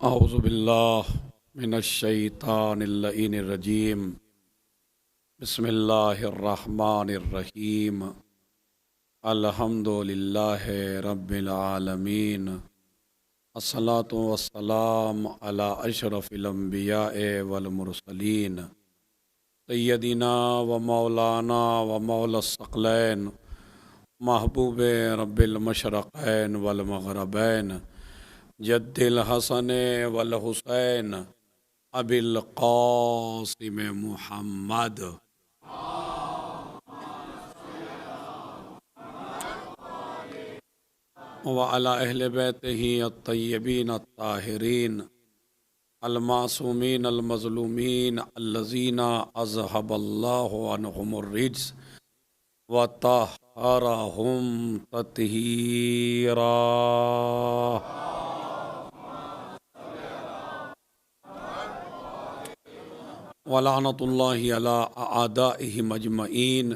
औज़ुबिल्लाह मिनश्शैतानिर्रजीम बिस्मिल्लाहिर्रहमानिर्रहीम अल्हम्दुलिल्लाहि रब्बिल आलमीन अस्सलातु वस्सलाम अला अशरफिल अंबियाए वल मुरसलीन सय्यदिना व मौलाना व मौलस सकलैन महबूबे रब्बिल मशरक़ैन वल मग़रबैन जद्दिल हसन वल हुसैन अबिल क़ासिम मुहम्मद व अला अहले बैतिही अत्तय्यबीन अत्ताहिरीन अलमासूमीन अलमज़लूमीन अल्लज़ीना अज़हबल्लाहु अन्हुमुर रिज्स व तहरहुम तत्हीरा। वलानतुल्लाहि अला आदाइहिम अजमईन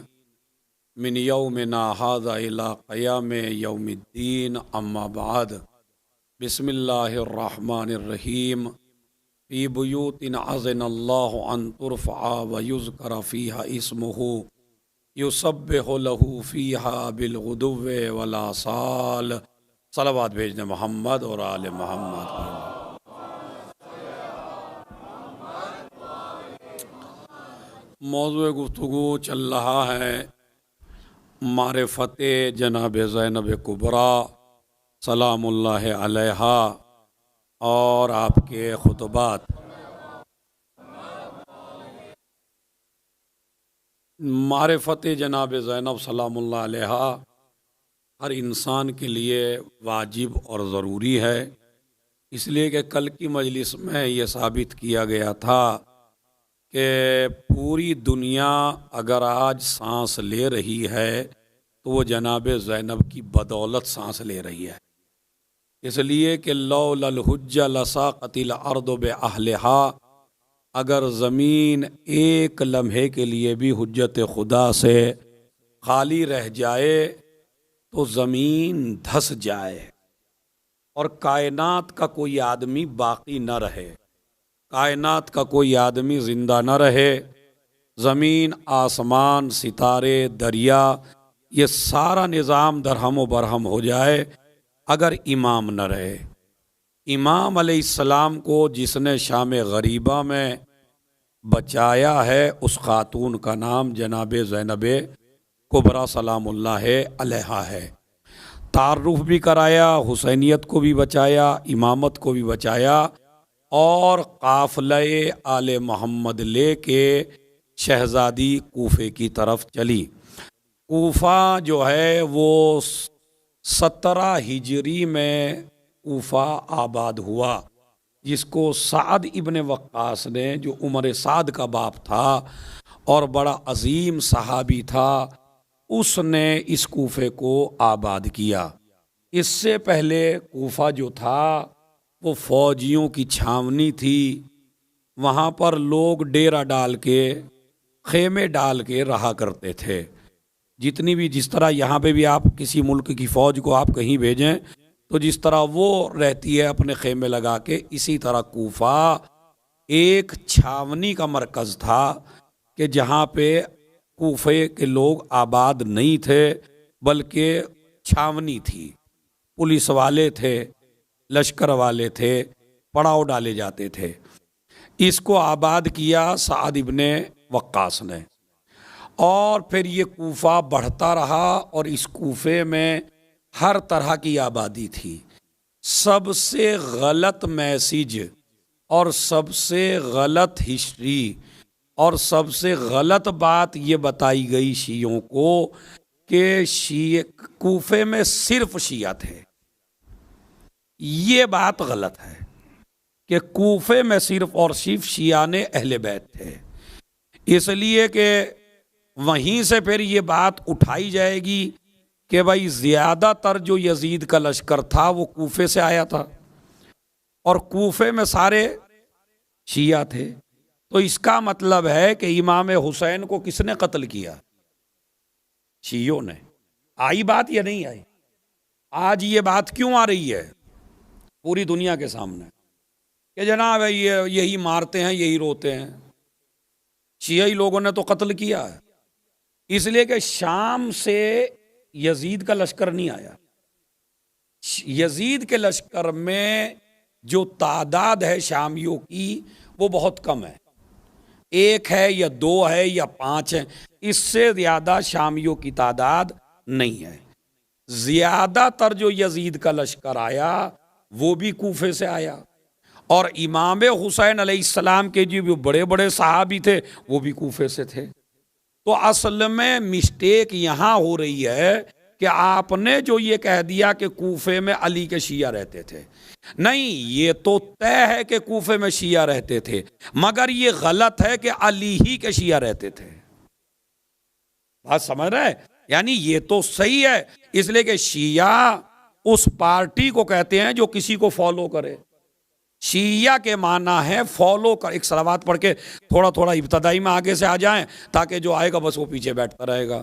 मिन यौमिना हाज़ा इला क़याम यौमिद्दीन अम्मा बाद। बिस्मिल्लाहिर्रहमानिर्रहीम फ़ी बुयूतिन अज़नल्लाहु अन तुरफ़अ व युज़करा फ़ीहा इस्मुहु युसब्बिहु लहू फ़ीहा बिलग़ुदुव्वि वल आसाल। सलावत भेजने मोहम्मद और आले मोहम्मद। मौज़ूए गुफ्तगू चल रहा है मारिफ़त जनाब ज़ैनब कुबरा सलामुल्लाह अलैहा और आपके खुतबात। मारिफ़त जनाब ज़ैनब सलामुल्लाह अलैहा हर इंसान के लिए वाजिब और ज़रूरी है, इसलिए कि कल की मजलिस में ये साबित किया गया था कि पूरी दुनिया अगर आज सांस ले रही है तो वो जनाब ज़ैनब की बदौलत सांस ले रही है। इसलिए कि लौलल हुज्जा लसाक़तिल अर्दु बिअहलिहा, अगर ज़मीन एक लम्हे के लिए भी हुज्जत खुदा से खाली रह जाए तो ज़मीन धस जाए और कायनात का कोई आदमी बाकी न रहे, कायनात का कोई आदमी ज़िंदा न रहे। ज़मीन, आसमान, सितारे, दरिया, ये सारा निज़ाम दरहम व बरहम हो जाए अगर इमाम न रहे। इमाम अलैहिस्सलाम को जिसने शाम गरीबा में बचाया है उस खातून का नाम जनाब ज़ैनब कुबरा सलामुल्लाह अलैहा है। तारुफ भी कराया, हुसैनियत को भी बचाया, इमामत को भी बचाया और काफ़िले आले मोहम्मद ले के शहज़ादी कूफे की तरफ चली। कूफा जो है वो 17 हिजरी में कूफा आबाद हुआ, जिसको साद इब्ने वक्कास ने, जो उमर साद का बाप था और बड़ा अजीम सहाबी था, उसने इस कूफे को आबाद किया। इससे पहले कूफा जो था वो फौजियों की छावनी थी, वहाँ पर लोग डेरा डाल के, खेमे डाल के रहा करते थे। जितनी भी, जिस तरह यहाँ पे भी आप किसी मुल्क की फ़ौज को आप कहीं भेजें तो जिस तरह वो रहती है अपने खेमे लगा के, इसी तरह कूफा एक छावनी का मरकज़ था कि जहाँ पे कूफे के लोग आबाद नहीं थे बल्कि छावनी थी। पुलिस वाले थे, लश्कर वाले थे, पड़ाव डाले जाते थे। इसको आबाद किया साद इब्ने वक्कास ने और फिर ये कूफा बढ़ता रहा और इस कूफे में हर तरह की आबादी थी। सबसे गलत मैसेज और सबसे गलत हिस्ट्री और सबसे गलत बात ये बताई गई शियों को कि शिये कूफे में सिर्फ शिया थे। ये बात गलत है कि कूफे में सिर्फ और सिर्फ शिया ने अहले बैत थे, इसलिए कि वहीं से फिर ये बात उठाई जाएगी कि भाई ज़्यादातर जो यजीद का लश्कर था वो कूफे से आया था और कूफे में सारे शिया थे। तो इसका मतलब है कि इमाम हुसैन को किसने कत्ल किया? शियों ने। आई बात या नहीं आई? आज ये बात क्यों आ रही है पूरी दुनिया के सामने? कि जनाब ये यही मारते हैं, यही रोते हैं। शियाई लोगों ने तो कत्ल किया है, इसलिए कि शाम से यजीद का लश्कर नहीं आया। यजीद के लश्कर में जो तादाद है शामियों की वो बहुत कम है, एक है या दो है या पांच है, इससे ज्यादा शामियों की तादाद नहीं है। ज्यादातर जो यजीद का लश्कर आया वो भी कूफे से आया, और इमाम हुसैन अलैहिस्सलाम के जो बड़े बड़े सहाबी थे वो भी कूफे से थे। तो असल में मिस्टेक यहां हो रही है कि आपने जो ये कह दिया कि कूफे में अली के शिया रहते थे, नहीं, ये तो तय है कि कूफे में शिया रहते थे, मगर ये गलत है कि अली ही के शिया रहते थे। बात समझ रहे? यानी ये तो सही है, इसलिए कि शिया उस पार्टी को कहते हैं जो किसी को फॉलो करे। शिया के माना है फॉलो कर। एक सलावात पढ़ के थोड़ा थोड़ा इब्तदाई में आगे से आ जाएं, ताकि जो आएगा बस वो पीछे बैठता रहेगा।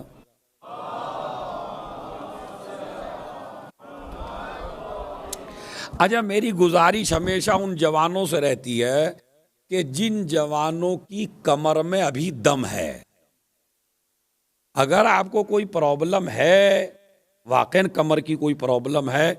अच्छा, मेरी गुजारिश हमेशा उन जवानों से रहती है कि जिन जवानों की कमर में अभी दम है, अगर आपको कोई प्रॉब्लम है, वाकई कमर की कोई प्रॉब्लम है,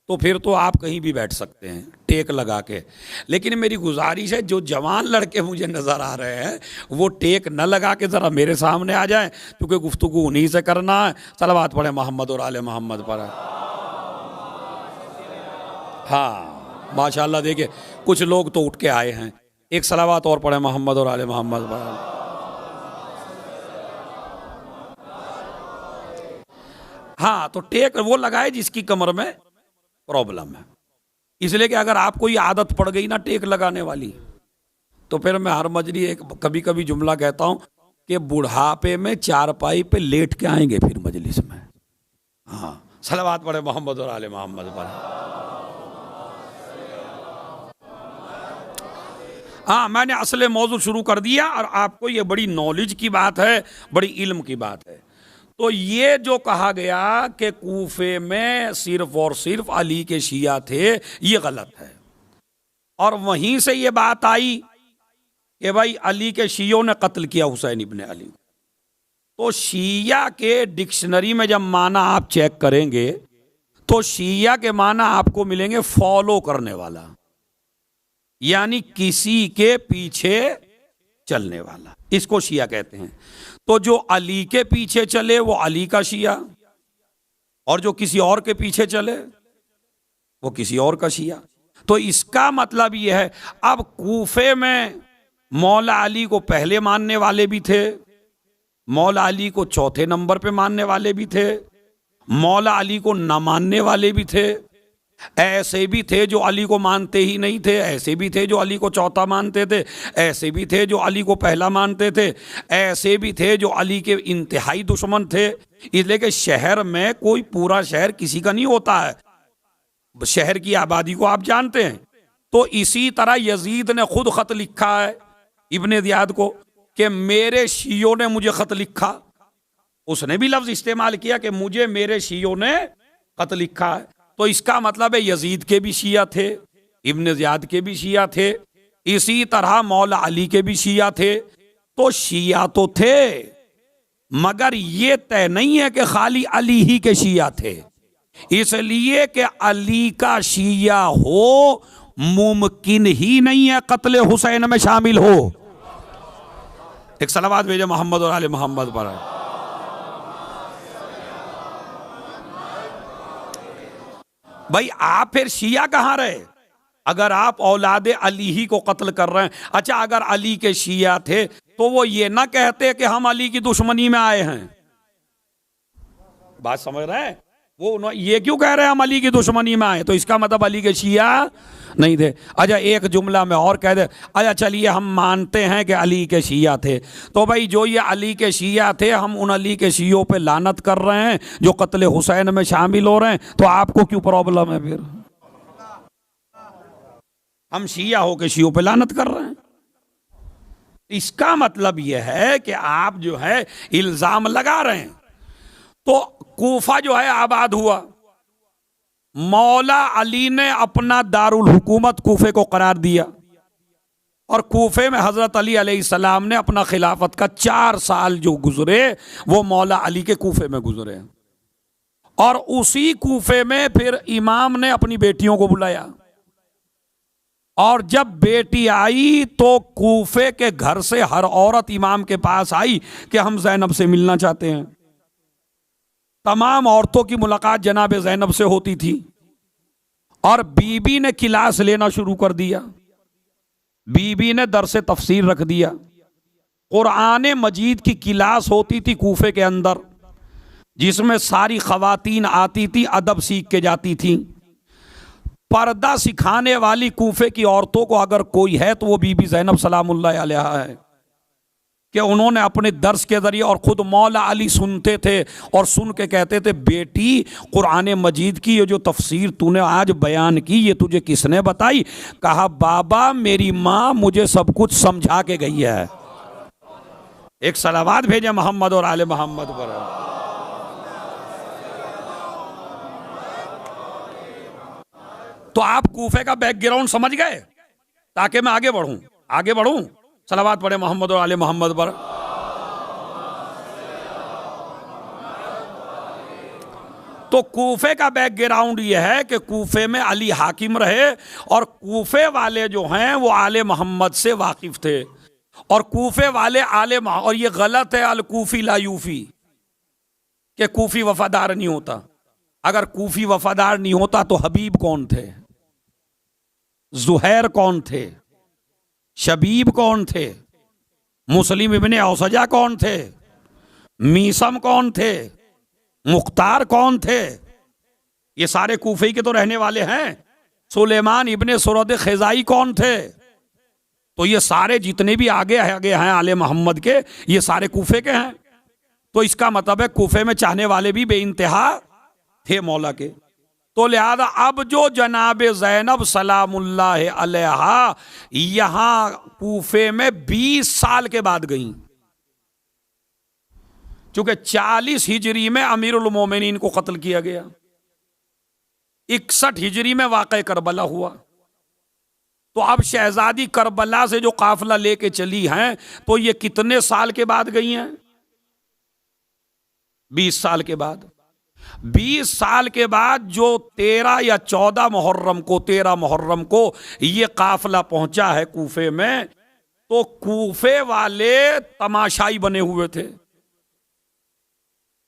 तो फिर तो आप कहीं भी बैठ सकते हैं टेक लगा के। लेकिन मेरी गुजारिश है, जो जवान लड़के मुझे नज़र आ रहे हैं वो टेक न लगा के ज़रा मेरे सामने आ जाएं, क्योंकि गुफ्तगू उन्हीं से करना है। सलावत पढ़े मोहम्मद और आले मोहम्मद पर। हाँ माशाल्लाह, देखिए कुछ लोग तो उठ के आए हैं। एक सलावत और पढ़े मोहम्मद और आले मोहम्मद पर। हाँ, तो टेक वो लगाए जिसकी कमर में प्रॉब्लम है। इसलिए कि अगर आपको ये आदत पड़ गई ना टेक लगाने वाली, तो फिर मैं हर मजली एक कभी कभी जुमला कहता हूं कि बुढ़ापे में चारपाई पे लेट के आएंगे फिर मजलिस में। हाँ, सलावत पढ़े मोहम्मद और आले मोहम्मद पर। हाँ, मैंने असले मौजू शुरू कर दिया, और आपको ये बड़ी नॉलेज की बात है, बड़ी इल्म की बात है। तो ये जो कहा गया कि कूफे में सिर्फ और सिर्फ अली के शिया थे, ये गलत है। और वहीं से ये बात आई कि भाई अली के शियों ने कत्ल किया हुसैन इब्ने अली। तो शिया के डिक्शनरी में जब माना आप चेक करेंगे तो शिया के माना आपको मिलेंगे फॉलो करने वाला, यानी किसी के पीछे चलने वाला, इसको शिया कहते हैं। तो जो अली के पीछे चले वो अली का शिया, और जो किसी और के पीछे चले वो किसी और का शिया। तो इसका मतलब यह है, अब कूफे में मौला अली को पहले मानने वाले भी थे, मौला अली को चौथे नंबर पे मानने वाले भी थे, मौला अली को न मानने वाले भी थे, ऐसे भी थे जो अली को मानते ही नहीं थे, ऐसे भी थे जो अली को चौथा मानते थे, ऐसे भी थे जो अली को पहला मानते थे, ऐसे भी थे जो अली के इंतहाई दुश्मन थे। इसलिए कि शहर में कोई पूरा शहर किसी का नहीं होता है, शहर की आबादी को आप जानते हैं। तो इसी तरह यजीद ने खुद खत लिखा है इब्ने ज़ियाद को कि मेरे शियों ने मुझे खत लिखा। उसने भी लफ्ज इस्तेमाल किया कि मुझे मेरे शियों ने खत लिखा है। तो इसका मतलब है यजीद के भी शिया थे, इब्ने ज़ियाद के भी शिया थे, इसी तरह मौला अली के भी शिया थे। तो शिया तो थे, मगर ये तय नहीं है कि खाली अली ही के शिया थे। इसलिए कि अली का शिया हो मुमकिन ही नहीं है कत्ले हुसैन में शामिल हो। एक सलावत भेजे मोहम्मद और आले मोहम्मद पर। भाई आप फिर शिया कहां रहे अगर आप औलादे अली ही को कत्ल कर रहे हैं? अच्छा, अगर अली के शिया थे तो वो ये ना कहते कि हम अली की दुश्मनी में आए हैं। बात समझ रहे हैं? वो ये क्यों कह रहे हैं हम अली की दुश्मनी में आए? तो इसका मतलब अली के शिया नहीं थे। अच्छा, एक जुमला में और कह दे, अच्छा चलिए हम मानते हैं कि अली के शिया थे, तो भाई जो ये अली के शिया थे, हम उन अली के शियों पे लानत कर रहे हैं जो कत्ले हुसैन में शामिल हो रहे हैं, तो आपको क्यों प्रॉब्लम है? फिर हम शिया हो के शियों पे लानत कर रहे हैं। इसका मतलब यह है कि आप जो है इल्जाम लगा रहे हैं। तो कूफा जो है आबाद हुआ, मौला अली ने अपना दारुल हुकूमत कूफे को करार दिया, और कूफे में हज़रत अली अलैहिस्सलाम ने अपना खिलाफत का 4 साल जो गुजरे वो मौला अली के कूफे में गुजरे। और उसी कूफे में फिर इमाम ने अपनी बेटियों को बुलाया, और जब बेटी आई तो कूफे के घर से हर औरत इमाम के पास आई कि हम ज़ैनब से मिलना चाहते हैं। तमाम औरतों की मुलाकात जनाब ज़ैनब से होती थी, और बीबी ने क्लास लेना शुरू कर दिया। बीबी ने दरस तफसीर रख दिया। कुरान मजीद की क्लास होती थी कूफे के अंदर, जिसमें सारी खवातीन आती थी, अदब सीख के जाती थी। पर्दा सिखाने वाली कूफे की औरतों को अगर कोई है तो वो बीबी ज़ैनब सलामुल्लाह अलैहा है, कि उन्होंने अपने दर्स के जरिए, और ख़ुद मौला अली सुनते थे और सुन के कहते थे, बेटी कुरान मजीद की ये जो तफसीर तूने आज बयान की ये तुझे किसने बताई? कहा, बाबा मेरी माँ मुझे सब कुछ समझा के गई है। एक सलावात भेजे मोहम्मद और आले मोहम्मद पर। तो आप कूफे का बैकग्राउंड समझ गए, ताकि मैं आगे बढ़ूं। सलावात पढ़े मोहम्मद और आले मोहम्मद पर। तो कूफे का बैकग्राउंड यह है कि कूफे में अली हाकिम रहे, और कूफे वाले जो हैं वो आले मोहम्मद से वाकिफ थे, और कूफे वाले और ये गलत है अल कूफी ला यूफी, कि कूफी वफादार नहीं होता। अगर कूफी वफादार नहीं होता तो हबीब कौन थे, जुहैर कौन थे, शबीब कौन थे, मुस्लिम इब्ने औसजा कौन थे, मीसम कौन थे, मुख्तार कौन थे? ये सारे कूफे के तो रहने वाले हैं। सुलेमान इब्ने सुरद खिजाई कौन थे? तो ये सारे जितने भी आगे हैं आले मोहम्मद के, ये सारे कूफे के हैं। तो इसका मतलब है कूफे में चाहने वाले भी बेइंतहा थे मौला के। तो लिहाजा अब जो जनाब ज़ैनब सलामुल्लाह अलैहा यहां कूफे में 20 साल के बाद गई, चूंकि 40 हिजरी में अमीरुल मोमिनीन को कत्ल किया गया, 61 हिजरी में वाक़या करबला हुआ। तो अब शहजादी करबला से जो काफिला लेके चली हैं, तो ये कितने साल के बाद गई हैं? 20 साल के बाद। 20 साल के बाद जो 13 या 14 मुहर्रम को ये काफिला पहुंचा है कूफे में, तो कूफे वाले तमाशाई बने हुए थे,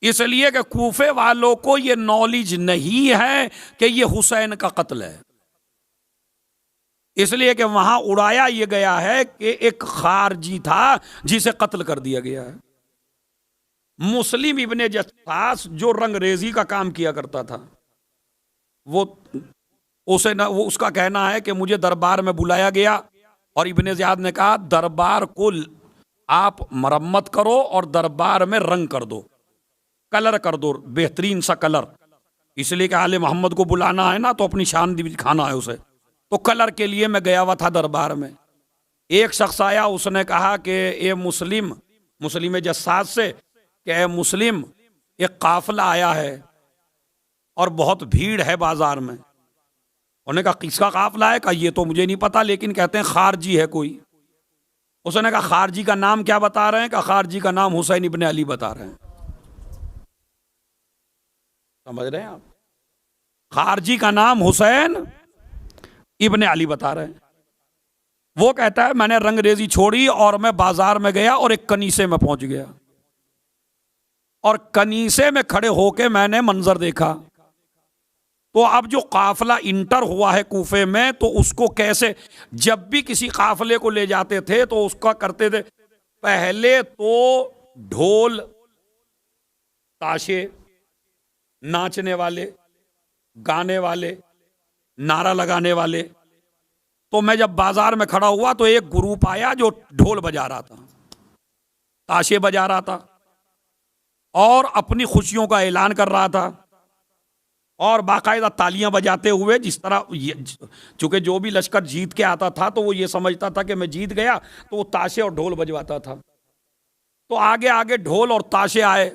इसलिए कि कूफे वालों को ये नॉलेज नहीं है कि ये हुसैन का कत्ल है। इसलिए कि वहां उड़ाया ये गया है कि एक खारजी था जिसे कत्ल कर दिया गया है। मुस्लिम इब्ने जस्सास जो रंगरेजी का काम किया करता था, वो उसका कहना है कि मुझे दरबार में बुलाया गया और इब्ने ज़ियाद ने कहा दरबार को आप मरम्मत करो और दरबार में रंग कर दो, कलर कर दो, बेहतरीन सा कलर। इसलिए कि आले मोहम्मद को बुलाना है ना, तो अपनी शान दिखाना है उसे। तो कलर के लिए मैं गया हुआ था दरबार में। एक शख्स आया, उसने कहा कि ये मुस्लिम जस्सास से कि मुस्लिम एक काफिला आया है और बहुत भीड़ है बाजार में। उन्होंने कहा किसका काफिला है? कहा ये तो मुझे नहीं पता, लेकिन कहते हैं खारजी है कोई। उसने कहा खारजी का नाम क्या बता रहे हैं? कहा खारजी का नाम हुसैन इब्ने अली बता रहे हैं। समझ रहे हैं आप? खारजी का नाम हुसैन इब्ने अली बता रहे हैं। वो कहता है मैंने रंगरेजी छोड़ी और मैं बाजार में गया और एक कनीसे में पहुंच गया, और कनीसे में खड़े होके मैंने मंजर देखा। तो अब जो काफिला इंटर हुआ है कूफे में, तो उसको कैसे, जब भी किसी काफिले को ले जाते थे तो उसका करते थे, पहले तो ढोल, ताशे, नाचने वाले, गाने वाले, नारा लगाने वाले। तो मैं जब बाजार में खड़ा हुआ तो एक ग्रुप आया जो ढोल बजा रहा था, ताशे बजा रहा था और अपनी खुशियों का ऐलान कर रहा था, और बाकायदा तालियां बजाते हुए, जिस तरह चूंकि जो भी लश्कर जीत के आता था तो वो ये समझता था कि मैं जीत गया, तो वो ताशे और ढोल बजवाता था। तो आगे आगे ढोल और ताशे आए,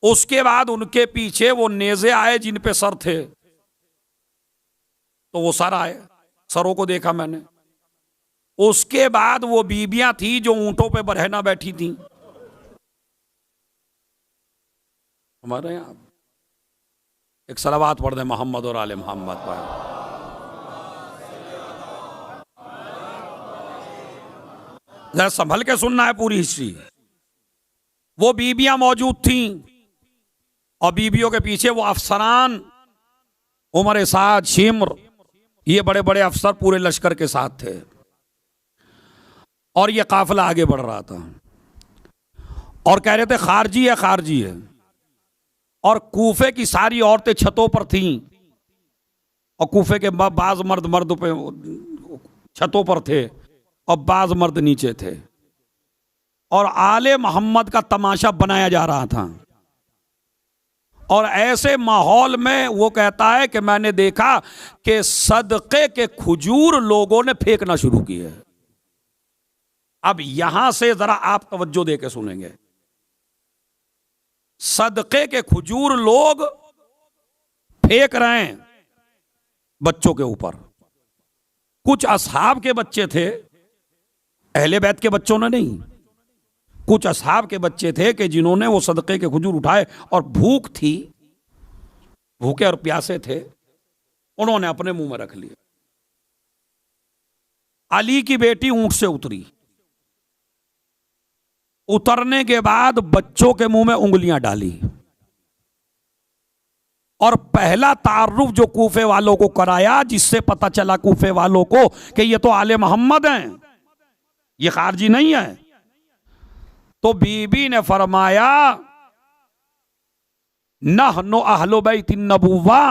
उसके बाद उनके पीछे वो नेज़े आए जिन पे सर थे, तो वो सर आए, सरों को देखा मैंने। उसके बाद वो बीबियां थी जो ऊंटों पे बरहना बैठी थी हमारे यहां। एक सलावात पढ़ दे मोहम्मद और आले मोहम्मद पर। जरा संभल के सुनना है पूरी हिस्ट्री। वो बीबियां मौजूद थीं और बीबियों के पीछे वो अफसरान, उमर साद, शिम्र, ये बड़े बड़े अफसर पूरे लश्कर के साथ थे और ये काफिला आगे बढ़ रहा था और कह रहे थे खारजी है, खारजी है। और कूफे की सारी औरतें छतों पर थीं और कूफे के बाज मर्द पे छतों पर थे और बाज मर्द नीचे थे और आले मोहम्मद का तमाशा बनाया जा रहा था। और ऐसे माहौल में वो कहता है कि मैंने देखा कि सदके के खजूर लोगों ने फेंकना शुरू किए। अब यहां से जरा आप तवज्जो देके सुनेंगे। सदके के खजूर लोग फेंक रहे हैं बच्चों के ऊपर। कुछ असहाब के बच्चे थे, अहले बैत के बच्चों ने नहीं, कुछ असहाब के बच्चे थे कि जिन्होंने वो सदके के खजूर उठाए और भूख थी, भूखे और प्यासे थे, उन्होंने अपने मुंह में रख लिए। अली की बेटी ऊंट से उतरी, उतरने के बाद बच्चों के मुंह में उंगलियां डाली और पहला तारुफ जो कूफे वालों को कराया, जिससे पता चला कूफे वालों को कि ये तो आले मोहम्मद हैं, ये खारजी नहीं है, तो बीबी ने फरमाया नहनु अहलु बैतिन नबुव्वा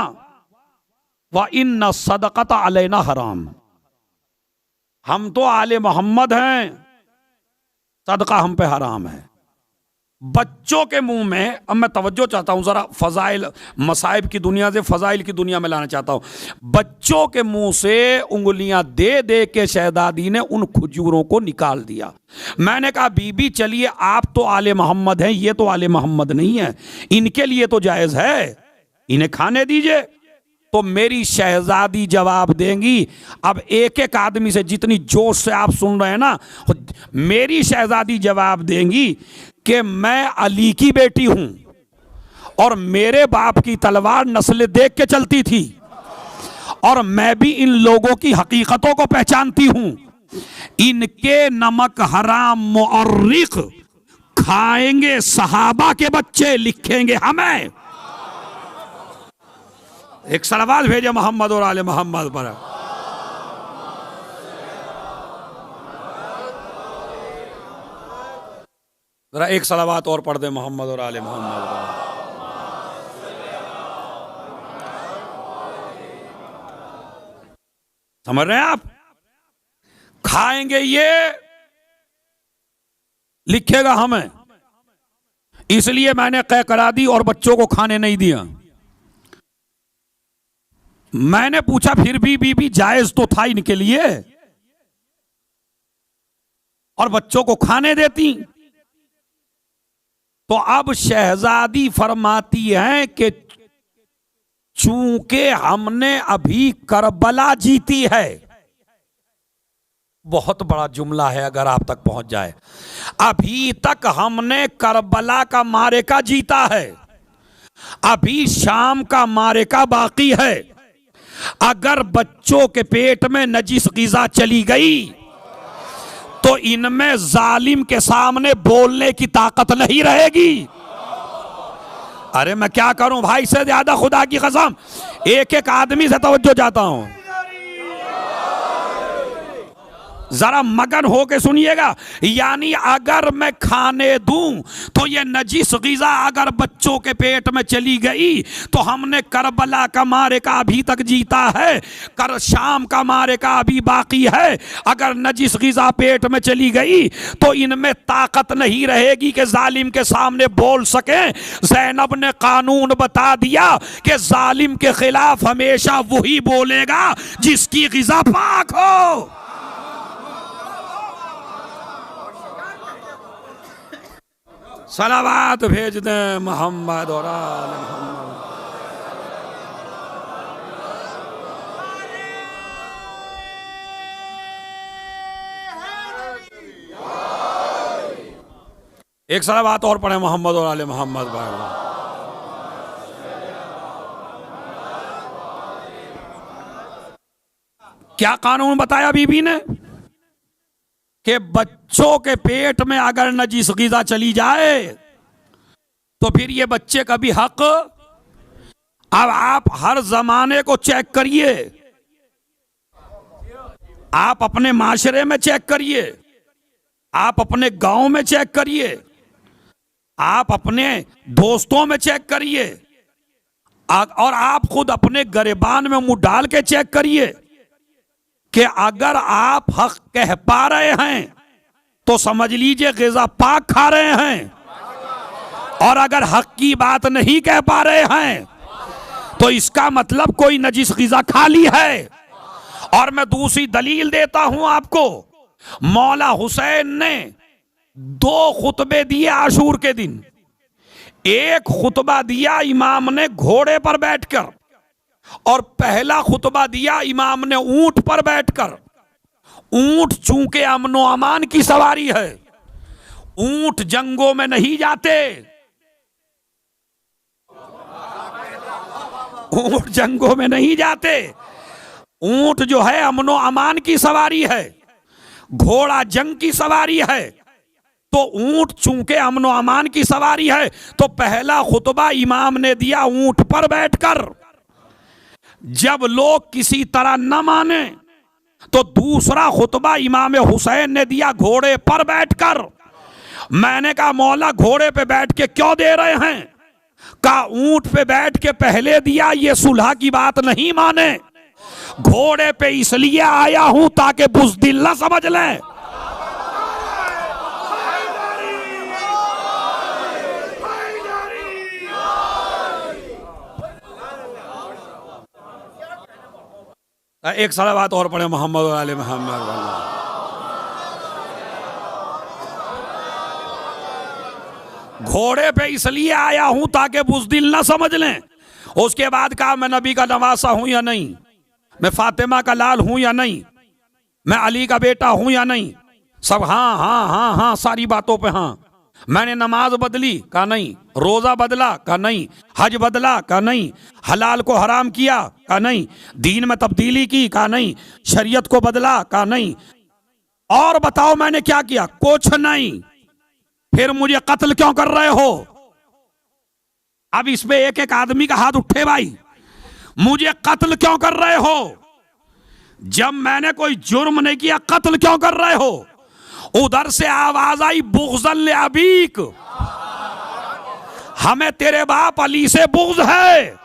व इन्न सदक़त अलैना हराम। हम तो आले मोहम्मद हैं, सदका हम पे हराम है। बच्चों के मुंह में, अब मैं तवज्जो चाहता हूं जरा, फजाइल मसाइब की दुनिया से फजाइल की दुनिया में लाना चाहता हूं। बच्चों के मुंह से उंगलियां दे दे के शहजादी ने उन खजूरों को निकाल दिया। मैंने कहा बीबी चलिए, आप तो आले मोहम्मद हैं, ये तो आले मोहम्मद नहीं है, इनके लिए तो जायज है, इन्हें खाने दीजिए। तो मेरी शहजादी जवाब देंगी। अब एक एक आदमी से जितनी जोश से आप सुन रहे हैं ना, मेरी शहजादी जवाब देंगी कि मैं अली की बेटी हूं और मेरे बाप की तलवार नस्ल देख के चलती थी और मैं भी इन लोगों की हकीकतों को पहचानती हूं। इनके नमक हराम मुअर्रिख खाएंगे सहाबा के बच्चे, लिखेंगे हमें। एक सलावत भेजे मोहम्मद और आले मोहम्मद पर। जरा एक सलावत और पढ़ दे मोहम्मद और आले मोहम्मद पर। समझ रहे हैं आप? खाएंगे ये, लिखेगा हमें, इसलिए मैंने कै करा दी और बच्चों को खाने नहीं दिया। मैंने पूछा फिर भी बीबी जायज तो था इनके लिए और बच्चों को खाने देती। तो अब शहजादी फरमाती हैं कि चूंकि हमने अभी करबला जीती है, बहुत बड़ा जुमला है अगर आप तक पहुंच जाए, अभी तक हमने करबला का मारेका जीता है, अभी शाम का मारेका बाकी है। अगर बच्चों के पेट में नजीस ग़िज़ा चली गई तो इनमें जालिम के सामने बोलने की ताकत नहीं रहेगी। अरे मैं क्या करूं भाई, से ज्यादा खुदा की कसम एक एक आदमी से तवज्जो चाहता हूं, जरा मगन होके सुनिएगा। यानी अगर मैं खाने दूं तो ये नजीस ग़िज़ा अगर बच्चों के पेट में चली गई तो हमने करबला का मारेका अभी तक जीता है, कर शाम का मारेका अभी बाकी है। अगर नजीस ग़िज़ा पेट में चली गई तो इनमें ताकत नहीं रहेगी कि जालिम के सामने बोल सकें। ज़ैनब ने कानून बता दिया कि जालिम के खिलाफ हमेशा वही बोलेगा जिसकी ग़िज़ा पाक हो। सलावात भेज दें मोहम्मद और आले मोहम्मद। एक सलावत और पढ़े मोहम्मद और आले मोहम्मद भाई। क्या कानून बताया बीबी ने कि बच्चों के पेट में अगर नजीस ग़िज़ा चली जाए तो फिर ये बच्चे का भी हक। अब आप हर जमाने को चेक करिए, आप अपने माशरे में चेक करिए, आप अपने गांव में चेक करिए, आप अपने दोस्तों में चेक करिए, और आप खुद अपने गिरबान में मुंह डाल के चेक करिए कि अगर आप हक कह पा रहे हैं तो समझ लीजिए ग़िज़ा पाक खा रहे हैं, और अगर हक की बात नहीं कह पा रहे हैं तो इसका मतलब कोई नजीस ग़िज़ा खा ली है। और मैं दूसरी दलील देता हूं आपको। मौला हुसैन ने 2 खुतबे दिए आशूर के दिन। एक खुतबा दिया इमाम ने घोड़े पर बैठकर, और पहला खुतबा दिया इमाम ने ऊंट पर बैठकर। ऊंट चूंकि अमनो अमान की सवारी है, ऊंट जंगों में नहीं जाते, ऊंट जंगों में नहीं जाते। ऊंट जो है अमनो अमान की सवारी है, घोड़ा जंग की सवारी है। तो ऊंट चूंकि अमनो अमान की सवारी है तो पहला खुतबा इमाम ने दिया ऊंट पर बैठकर। जब लोग किसी तरह न माने तो दूसरा खुतबा इमाम हुसैन ने दिया घोड़े पर बैठकर। मैंने कहा मौला घोड़े पे बैठ के क्यों दे रहे हैं? का ऊंट पे बैठ के पहले दिया, ये सुलह की बात नहीं माने। घोड़े पे इसलिए आया हूं ताकि बुज़दिल न समझ लें। एक सलावत और पढ़े मोहम्मद और आले मोहम्मद। घोड़े पे इसलिए आया हूं ताकि बुज़दिल न समझ लें। उसके बाद कहा मैं नबी का नवासा हूं या नहीं, मैं फातिमा का लाल हूं या नहीं, मैं अली का बेटा हूं या नहीं। सब हाँ हाँ हाँ हाँ, सारी बातों पे हाँ। मैंने नमाज बदली का नहीं, रोजा बदला का नहीं, हज बदला का नहीं, हलाल को हराम किया का नहीं, दीन में तब्दीली की का नहीं, शरीयत को बदला का नहीं। और बताओ मैंने क्या किया? कुछ नहीं। फिर मुझे कत्ल क्यों कर रहे हो? अब इसमें एक एक आदमी का हाथ उठे भाई। मुझे कत्ल क्यों कर रहे हो? जब मैंने कोई जुर्म नहीं किया, कत्ल क्यों कर रहे हो? उधर से आवाज आई बुग़्ज़न ले अबीक, हमें तेरे बाप अली से बुग़्ज़ है।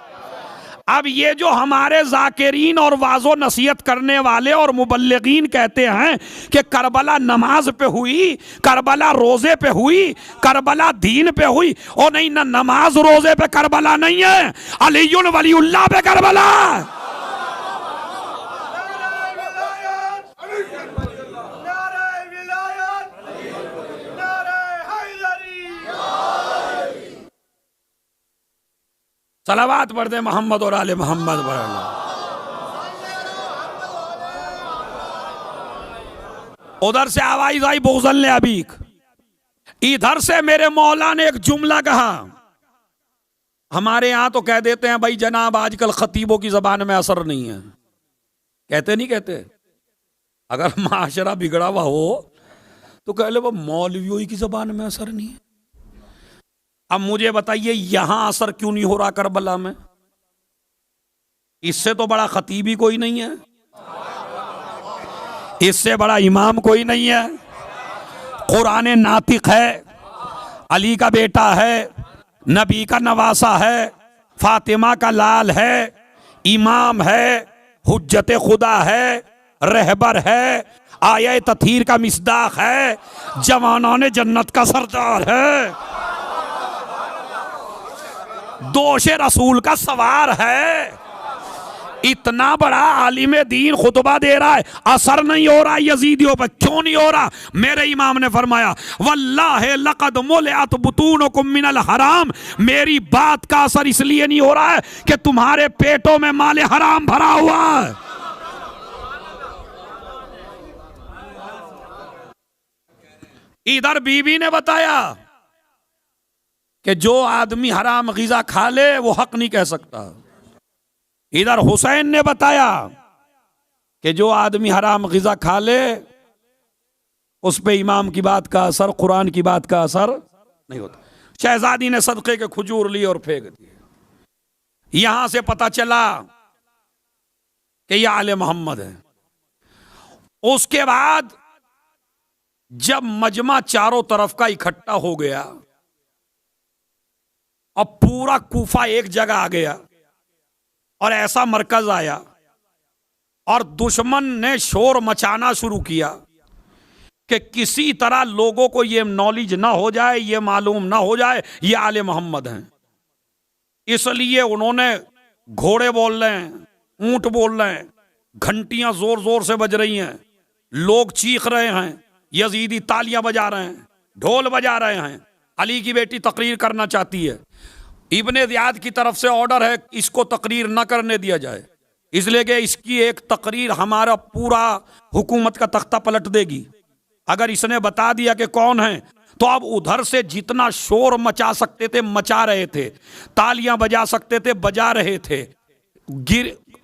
अब ये जो हमारे जाकिरीन और वाज़ो नसीहत करने वाले और मुबल्लिगीन कहते हैं कि करबला नमाज पे हुई, करबला रोजे पे हुई, करबला दीन पे हुई, और नहीं, ना नमाज रोजे पे करबला नहीं है, अलीयुल वलीउल्लाह पे करबला। सलावत पढ़ दे मोहम्मद और आले मोहम्मद। उधर से आवाज आई बुग़्ज़न ले अबीक, इधर से मेरे मौला ने एक जुमला कहा। हमारे यहां तो कह देते हैं भाई जनाब आजकल खतीबों की जबान में असर नहीं है। कहते नहीं कहते? अगर माशरा बिगड़ा हुआ हो तो कह ले वो मौलवियों की जबान में असर नहीं है। अब मुझे बताइए यहां असर क्यों नहीं हो रहा करबला में? इससे तो बड़ा खतीबी कोई नहीं है, इससे बड़ा इमाम कोई नहीं है। कुरान नातिक है, अली का बेटा है, नबी का नवासा है, फातिमा का लाल है, इमाम है, हुज्जत खुदा है, रहबर है, आया तथीर का मिसदाक है, जवानाने जन्नत का सरदार है, दोषे रसूल का सवार है। इतना बड़ा आलिम दीन खुतबा दे रहा है, असर नहीं हो रहा यजीदियों पर। क्यों नहीं हो रहा? मेरे इमाम ने फरमाया वल्लाहि लक़द मुलिअत बुतूनुकुम मिनल हराम। मेरी बात का असर इसलिए नहीं हो रहा है कि तुम्हारे पेटों में माल हराम भरा हुआ है। इधर बीबी ने बताया कि जो आदमी हराम ग़िज़ा खा ले वो हक नहीं कह सकता। इधर हुसैन ने बताया कि जो आदमी हराम ग़िज़ा खा ले उस पे इमाम की बात का असर, कुरान की बात का असर नहीं होता। शहजादी ने सदक़े के खजूर लिए और फेंक दिए। यहां से पता चला कि यह आले मोहम्मद है। उसके बाद जब मजमा चारों तरफ का इकट्ठा हो गया, अब पूरा कूफा एक जगह आ गया और ऐसा मरकज आया और दुश्मन ने शोर मचाना शुरू किया कि किसी तरह लोगों को ये नॉलेज ना हो जाए, ये मालूम ना हो जाए ये आले मोहम्मद हैं। इसलिए उन्होंने घोड़े बोल रहे हैं, ऊंट बोल रहे हैं, घंटियां जोर जोर से बज रही हैं, लोग चीख रहे हैं, यजीदी तालियां बजा रहे हैं, ढोल बजा रहे हैं। अली की बेटी तकरीर करना चाहती है, इब्ने ज़ियाद की तरफ से ऑर्डर है इसको तकरीर न करने दिया जाए, इसलिए कि इसकी एक तकरीर हमारा पूरा हुकूमत का तख्ता पलट देगी। अगर इसने बता दिया कि कौन है तो अब उधर से जितना शोर मचा सकते थे मचा रहे थे, तालियां बजा सकते थे बजा रहे थे,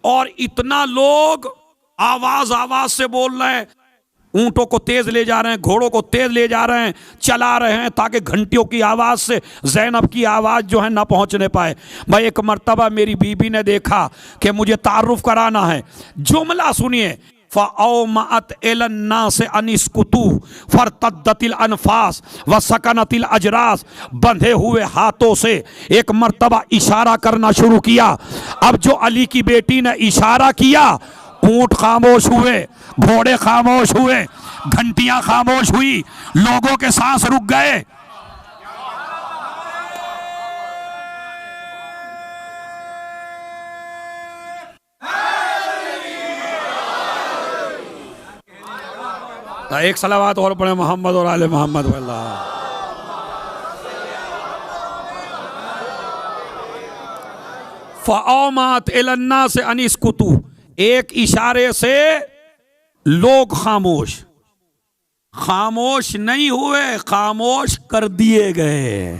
और इतना लोग आवाज आवाज से बोल रहे हैं, ऊंटों को तेज ले जा रहे हैं, घोड़ों को तेज ले जा रहे हैं, चला रहे हैं ताकि घंटियों की आवाज से ज़ैनब की आवाज जो है ना पहुंचने पाए। भाई एक मर्तबा मेरी बीबी ने देखा कि मुझे तारुफ कराना है, जुमला सुनिए, फ़अौमअत इलन्नास अनिस्कुतू फरतद्दतिल अनफास व सकनतिल अजरास, बंधे हुए हाथों से एक मर्तबा इशारा करना शुरू किया। अब जो अली की बेटी ने इशारा किया, ऊंट खामोश हुए, घोड़े खामोश हुए, घंटियां खामोश हुई, लोगों के सांस रुक गए। एक सलावत और पढ़े मोहम्मद और आले मोहम्मद वल्लाह। फ़अौमअत इलन्नास अनिस्कुतू, एक इशारे से लोग खामोश, खामोश नहीं हुए, खामोश कर दिए गए।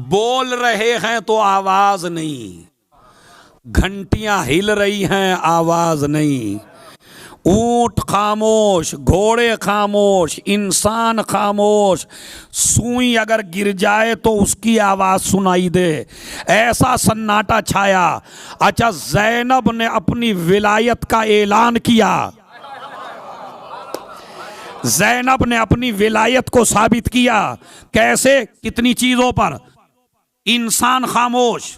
बोल रहे हैं तो आवाज नहीं, घंटियां हिल रही हैं आवाज नहीं, ऊंट खामोश, घोड़े खामोश, इंसान खामोश, सुई अगर गिर जाए तो उसकी आवाज सुनाई दे, ऐसा सन्नाटा छाया। अच्छा, ज़ैनब ने अपनी विलायत का ऐलान किया, ज़ैनब ने अपनी विलायत को साबित किया। कैसे? कितनी चीजों पर। इंसान खामोश,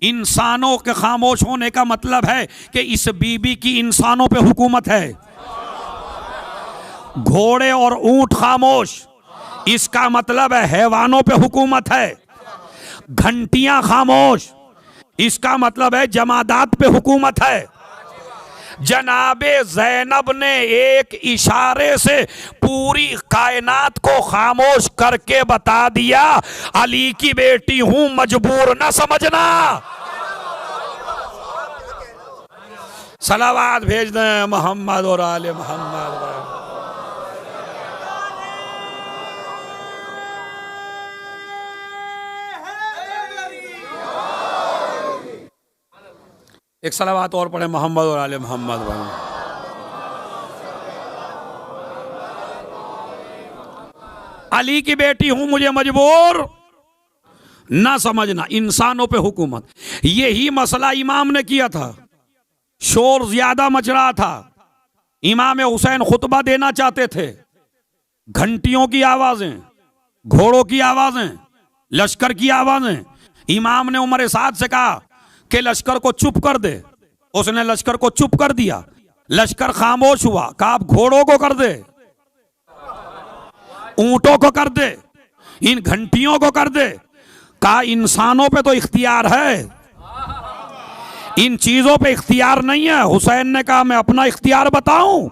इंसानों के खामोश होने का मतलब है कि इस बीबी की इंसानों पे हुकूमत है। घोड़े और ऊंट खामोश, इसका मतलब है हैवानों पे हुकूमत है। घंटियां खामोश, इसका मतलब है जमादात पे हुकूमत है। जनाबे ज़ैनब ने एक इशारे से पूरी कायनात को खामोश करके बता दिया, अली की बेटी हूं, मजबूर न समझना। सलावात भेज दें मोहम्मद और आले मोहम्मद। एक सलावात और पढ़े मोहम्मद और आले मोहम्मद। अली की बेटी हूं, मुझे मजबूर ना समझना, इंसानों पे हुकूमत। यही मसला इमाम ने किया था, शोर ज्यादा मच रहा था, इमाम हुसैन खुतबा देना चाहते थे, घंटियों की आवाजें, घोड़ों की आवाजें, लश्कर की आवाजें। इमाम ने उमर साद से कहा कि लश्कर को चुप कर दे, उसने लश्कर को चुप कर दिया, लश्कर खामोश हुआ। कहा आप घोड़ों को कर दे, ऊंटों को कर दे, इन घंटियों को कर दे। कहा इंसानों पे तो इख्तियार है, इन चीजों पे इख्तियार नहीं है। हुसैन ने कहा मैं अपना इख्तियार बताऊं।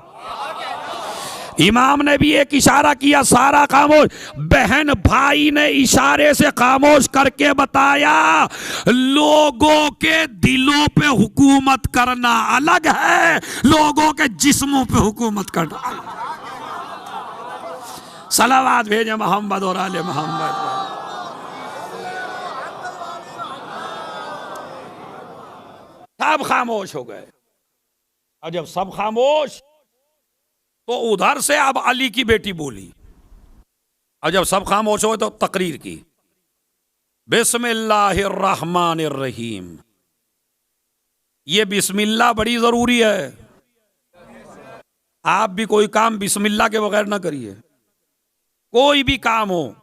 इमाम ने भी एक इशारा किया, सारा खामोश। बहन भाई ने इशारे से खामोश करके बताया, लोगों के दिलों पे हुकूमत करना अलग है, लोगों के जिस्मों पे हुकूमत करना। सलावात भेजे मोहम्मद और आले मोहम्मद। सब खामोश हो गए। और जब सब खामोश तो उधर से अब अली की बेटी बोली, और जब सब खामोश हो तो तकरीर की, बिस्मिल्लाहिर्रहमानिर्रहीम। ये बिस्मिल्लाह बड़ी जरूरी है। आप भी कोई काम बिस्मिल्लाह के बगैर ना करिए, कोई भी काम हो।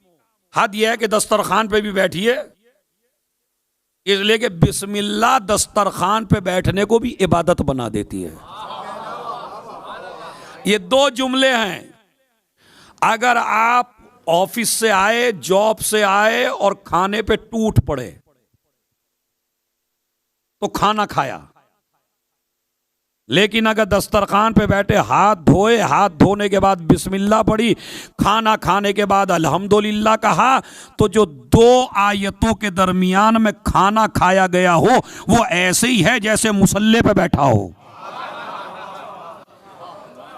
हद यह है कि दस्तरखान पे भी बैठिए, इसलिए कि बिस्मिल्लाह दस्तरखान पे बैठने को भी इबादत बना देती है। ये दो जुमले हैं। अगर आप ऑफिस से आए, जॉब से आए और खाने पे टूट पड़े तो खाना खाया, लेकिन अगर दस्तरखान पे बैठे हाथ धोए, हाथ धोने के बाद बिस्मिल्लाह पढ़ी, खाना खाने के बाद अल्हम्दुलिल्लाह कहा, तो जो दो आयतों के दरमियान में खाना खाया गया हो वो ऐसे ही है जैसे मुसल्ले पे बैठा हो।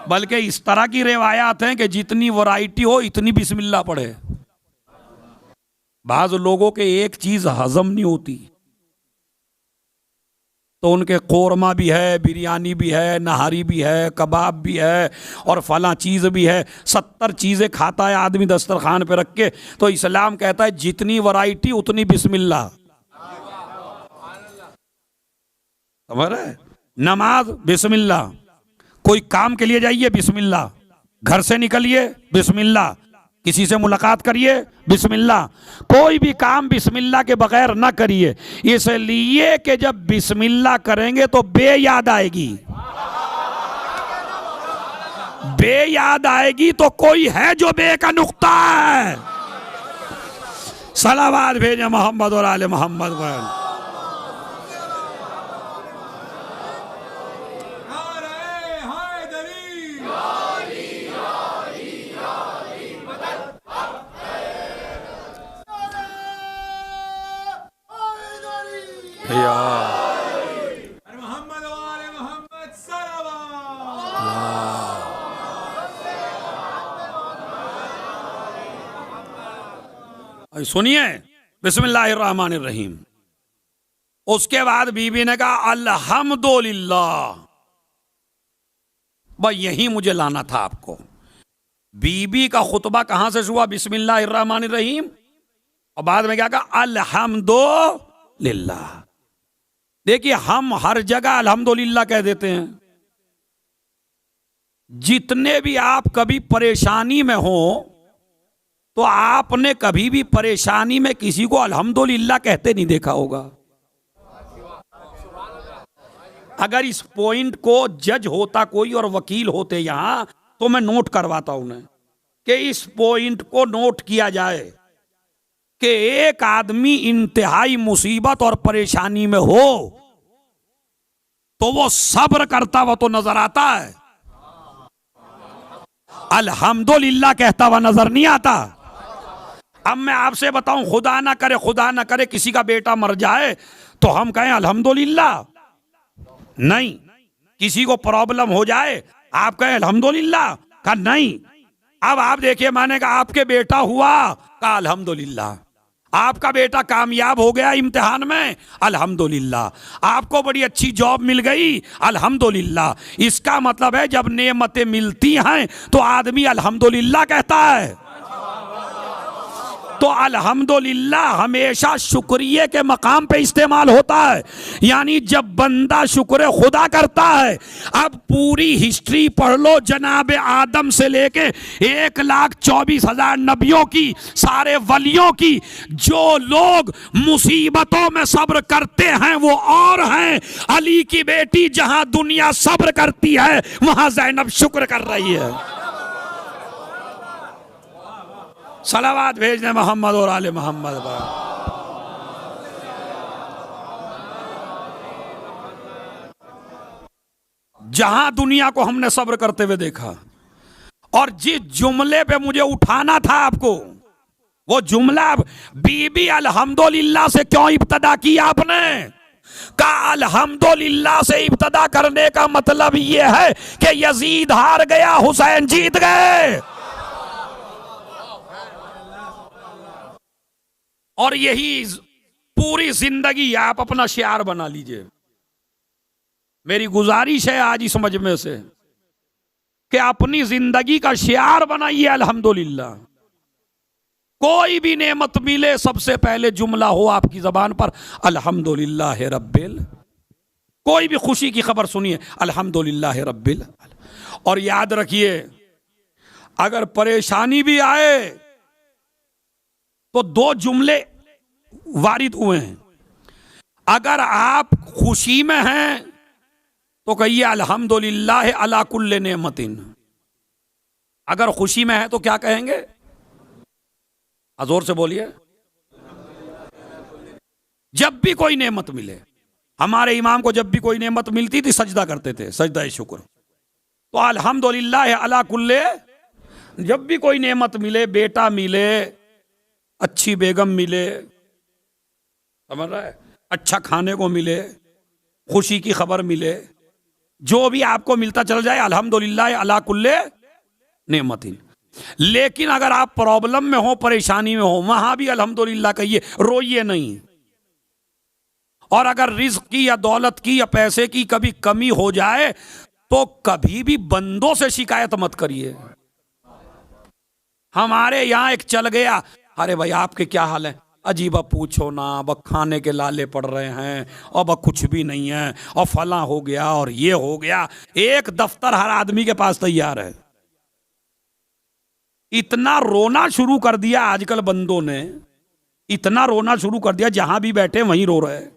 बल्कि इस तरह की रिवायात हैं कि जितनी वैरायटी हो इतनी बिस्मिल्लाह पढ़े। बाज लोगों के एक चीज हजम नहीं होती, तो उनके कोरमा भी है, बिरयानी भी है, नहारी भी है, कबाब भी है और फला चीज भी है। 70 चीजें खाता है आदमी दस्तरखान पे रख के। तो इस्लाम कहता है जितनी वैरायटी उतनी बिस्मिल्लाह। समझ रहे? नमाज बिस्मिल्लाह, कोई काम के लिए जाइए बिस्मिल्लाह, घर से निकलिए बिस्मिल्लाह, किसी से मुलाकात करिए बिस्मिल्लाह, कोई भी काम बिस्मिल्लाह के बगैर ना करिए। इसलिए कि जब बिस्मिल्लाह करेंगे तो बे याद आएगी, बे याद आएगी तो कोई है जो बे का नुक्ता है। सलावात भेजे मोहम्मद और आले मोहम्मद पर। सुनिए बिस्मिल्लाहिर्रहमानिर्रहीम। उसके बाद बीबी ने कहा अल्हम्दुलिल्लाह। भाई यही मुझे लाना था आपको। बीबी का खुतबा कहां से हुआ? बिस्मिल्लाहिर्रहमानिर्रहीम, और बाद में क्या कहा? अल्हम्दुलिल्लाह। देखिए हम हर जगह अल्हम्दुलिल्लाह कह देते हैं। जितने भी आप कभी परेशानी में हो तो आपने कभी भी परेशानी में किसी को अल्हम्दुलिल्लाह कहते नहीं देखा होगा। अगर इस पॉइंट को जज होता कोई और वकील होते यहां तो मैं नोट करवाता उन्हें कि इस पॉइंट को नोट किया जाए कि एक आदमी इंतहाई मुसीबत और परेशानी में हो तो वो सब्र करता हुआ तो नजर आता है, अल्हम्दुलिल्लाह कहता हुआ नजर नहीं आता। अब मैं आपसे बताऊं, खुदा ना करे किसी का बेटा मर जाए तो हम कहें अल्हम्दुलिल्लाह? नहीं। किसी को प्रॉब्लम हो जाए आप कहें अल्हम्दुलिल्लाह? का नहीं। अब आप देखिए, माने का आपके बेटा हुआ, का अल्हम्दुलिल्लाह। आपका बेटा कामयाब हो गया इम्तिहान में, अल्हम्दुलिल्लाह। आपको बड़ी अच्छी जॉब मिल गई, अल्हम्दुलिल्लाह। इसका मतलब है जब नेमतें मिलती हैं तो आदमी अल्हम्दुलिल्लाह कहता है। तो अल्हम्दुलिल्लाह हमेशा शुक्रिया के मकाम पे इस्तेमाल होता है, यानी जब बंदा शुक्र खुदा करता है। अब पूरी हिस्ट्री पढ़ लो, जनाब आदम से लेके 1,24,000 नबियों की, सारे वलियों की। जो लोग मुसीबतों में सब्र करते हैं वो और हैं अली की बेटी। जहां दुनिया सब्र करती है वहां ज़ैनब शुक्र कर रही है। सलावात भेजने मोहम्मद और आले मोहम्मद पर। जहां दुनिया को हमने सब्र करते हुए देखा, और जिस जुमले पे मुझे उठाना था आपको, वो जुमला बीबी अल्हम्दुलिल्लाह से क्यों इब्तदा की आपने? का अल्हम्दुलिल्लाह से इब्तदा करने का मतलब यह है कि यजीद हार गया, हुसैन जीत गए। और यही पूरी जिंदगी आप अपना शियार बना लीजिए। मेरी गुजारिश है आज इस मजमे से कि अपनी जिंदगी का शियार बनाइए अल्हम्दुलिल्लाह। कोई भी नेमत मिले सबसे पहले जुमला हो आपकी जबान पर अल्हम्दुलिल्लाह रब्बिल। कोई भी खुशी की खबर सुनिए अल्हम्दुलिल्लाह रब्बिल। और याद रखिए अगर परेशानी भी आए तो दो जुमले वारिद हुए हैं। अगर आप खुशी में हैं तो कहिए अल्हम्दुलिल्लाह अला कुल्ले नेमतिन। अगर खुशी में है तो क्या कहेंगे? जोर से बोलिए। जब भी कोई नेमत मिले, हमारे इमाम को जब भी कोई नेमत मिलती थी सजदा करते थे, सजदा शुक्र। तो अल्हम्दुलिल्लाह अला कुल्ले, जब भी कोई नेमत मिले, बेटा मिले, अच्छी बेगम मिले, समझ रहा है, अच्छा खाने को मिले, खुशी की खबर मिले, जो भी आपको मिलता चल जाए अल्हम्दुलिल्लाह अला कुल्ले नेमतिन। लेकिन अगर आप प्रॉब्लम में हो, परेशानी में हो, वहां भी अल्हम्दुलिल्लाह कहिए, रोइए नहीं। और अगर रिज्क की या दौलत की या पैसे की कभी कमी हो जाए तो कभी भी बंदों से शिकायत मत करिए। हमारे यहां एक चल गया, अरे भाई आपके क्या हाल है? अजीब, अब पूछो ना, अब खाने के लाले पड़ रहे हैं, अब कुछ भी नहीं है, और फला हो गया और ये हो गया। एक दफ्तर हर आदमी के पास तैयार है। इतना रोना शुरू कर दिया आजकल बंदों ने, इतना रोना शुरू कर दिया, जहां भी बैठे वहीं रो रहे हैं।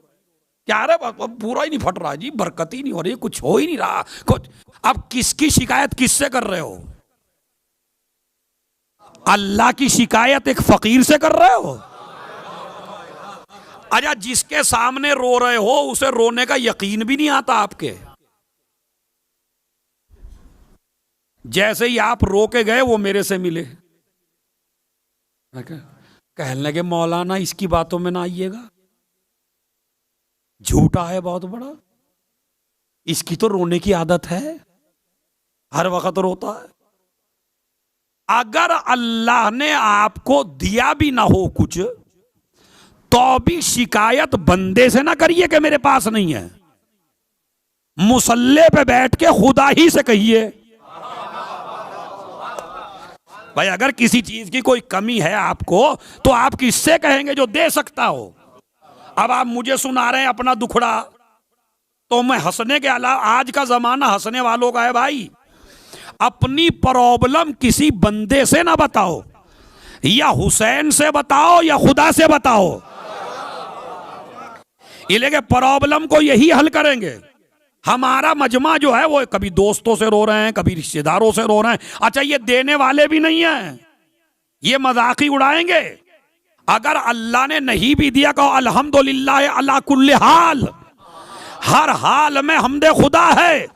क्या रे, पूरा ही नहीं फट रहा जी, बरकत ही नहीं हो रही, कुछ हो ही नहीं रहा कुछ। अब किसकी शिकायत किससे कर रहे हो? अल्लाह की शिकायत एक फकीर से कर रहे हो? अच्छा, जिसके सामने रो रहे हो उसे रोने का यकीन भी नहीं आता आपके। जैसे ही आप रो के गए वो मेरे से मिले, कहने लगे मौलाना इसकी बातों में ना आइएगा, झूठा है बहुत बड़ा, इसकी तो रोने की आदत है, हर वक्त रोता है। अगर अल्लाह ने आपको दिया भी ना हो कुछ तो भी शिकायत बंदे से ना करिए कि मेरे पास नहीं है। मुसल्ले पे बैठ के खुदा ही से कहिए, भाई अगर किसी चीज की कोई कमी है आपको तो आप किससे कहेंगे? जो दे सकता हो। अब आप मुझे सुना रहे हैं अपना दुखड़ा, तो मैं हंसने के अलावा, आज का जमाना हंसने वालों का है भाई। अपनी प्रॉब्लम किसी बंदे से ना बताओ, या हुसैन से बताओ या खुदा से बताओ। ये लेके प्रॉब्लम को यही हल करेंगे। हमारा मजमा जो है वो कभी दोस्तों से रो रहे हैं, कभी रिश्तेदारों से रो रहे हैं। अच्छा, ये देने वाले भी नहीं हैं, ये मजाक ही उड़ाएंगे। अगर अल्लाह ने नहीं भी दिया कहो अल्हम्दुलिल्लाह अला कुल्ले हाल, हर हाल में हमदे खुदा है।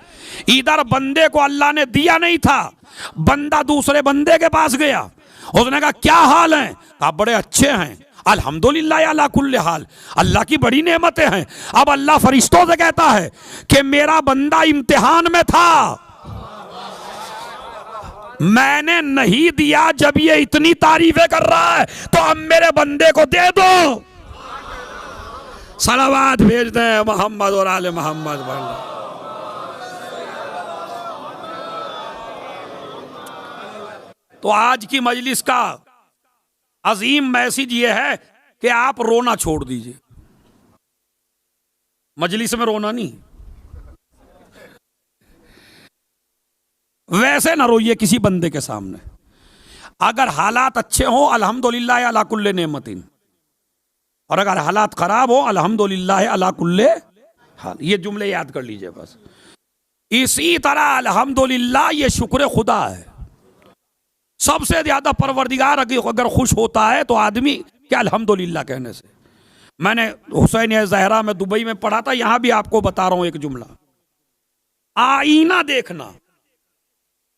इधर बंदे को अल्लाह ने दिया नहीं था, बंदा दूसरे बंदे के पास गया, उसने कहा क्या हाल है? कहा बड़े अच्छे हैं, अल्हम्दुलिल्लाह अला कुल्ले हाल, अल्लाह की बड़ी नेमतें हैं। अब अल्लाह फरिश्तों से कहता है कि मेरा बंदा इम्तिहान में था, मैंने नहीं दिया, जब ये इतनी तारीफें कर रहा है तो अब मेरे बंदे को दे दो। सलावात भेजते हैं मोहम्मद और आले मोहम्मद। तो आज की मजलिस का अजीम मैसेज ये है कि आप रोना छोड़ दीजिए। मजलिस में रोना नहीं, वैसे ना रोइए किसी बंदे के सामने। अगर हालात अच्छे हो अल्हम्दुलिल्लाह अला कुल्ले नेमतिन, और अगर हालात खराब हो अल्हम्दुलिल्लाह अला कुल्ले हाल। ये जुमले याद कर लीजिए बस। इसी तरह अल्हम्दुलिल्लाह ये शुक्र खुदा है। सबसे ज्यादा परवरदिगार अगर खुश होता है तो आदमी क्या अल्हम्दुलिल्लाह कहने से। मैंने हुसैन ज़हरा में दुबई में पढ़ा था, यहां भी आपको बता रहा हूं एक जुमला। आईना देखना,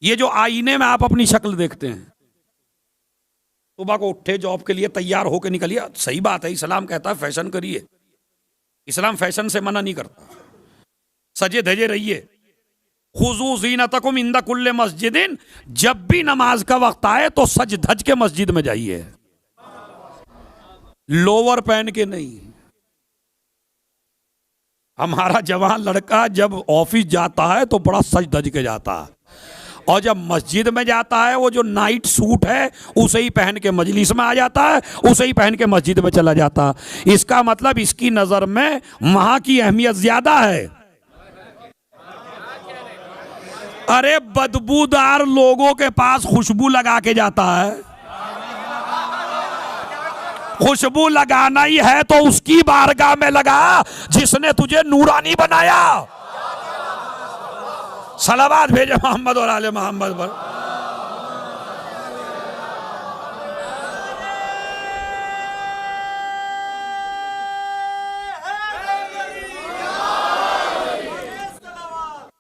ये जो आईने में आप अपनी शक्ल देखते हैं, सुबह को उठे जॉब के लिए तैयार होकर निकलिए, सही बात है, इस्लाम कहता है फैशन करिए, इस्लाम फैशन से मना नहीं करता, सजे धजे रहिए। खुजू ज़ीनतकुम इंदा कुल्ले मस्जिदिन, जब भी नमाज का वक्त आए तो सज धज के मस्जिद में जाइए, लोअर पहन के नहीं। हमारा जवान लड़का जब ऑफिस जाता है तो बड़ा सज धज के जाता है, और जब मस्जिद में जाता है वो जो नाइट सूट है उसे ही पहन के मजलिस में आ जाता है, उसे ही पहन के मस्जिद में चला जाता है। इसका मतलब इसकी नज़र में वहाँ की अहमियत ज़्यादा है। अरे बदबूदार लोगों के पास खुशबू लगा के जाता है। खुशबू लगाना ही है तो उसकी बारगाह में लगा जिसने तुझे नूरानी बनाया। सलावत भेजे मोहम्मद और आले मोहम्मद पर।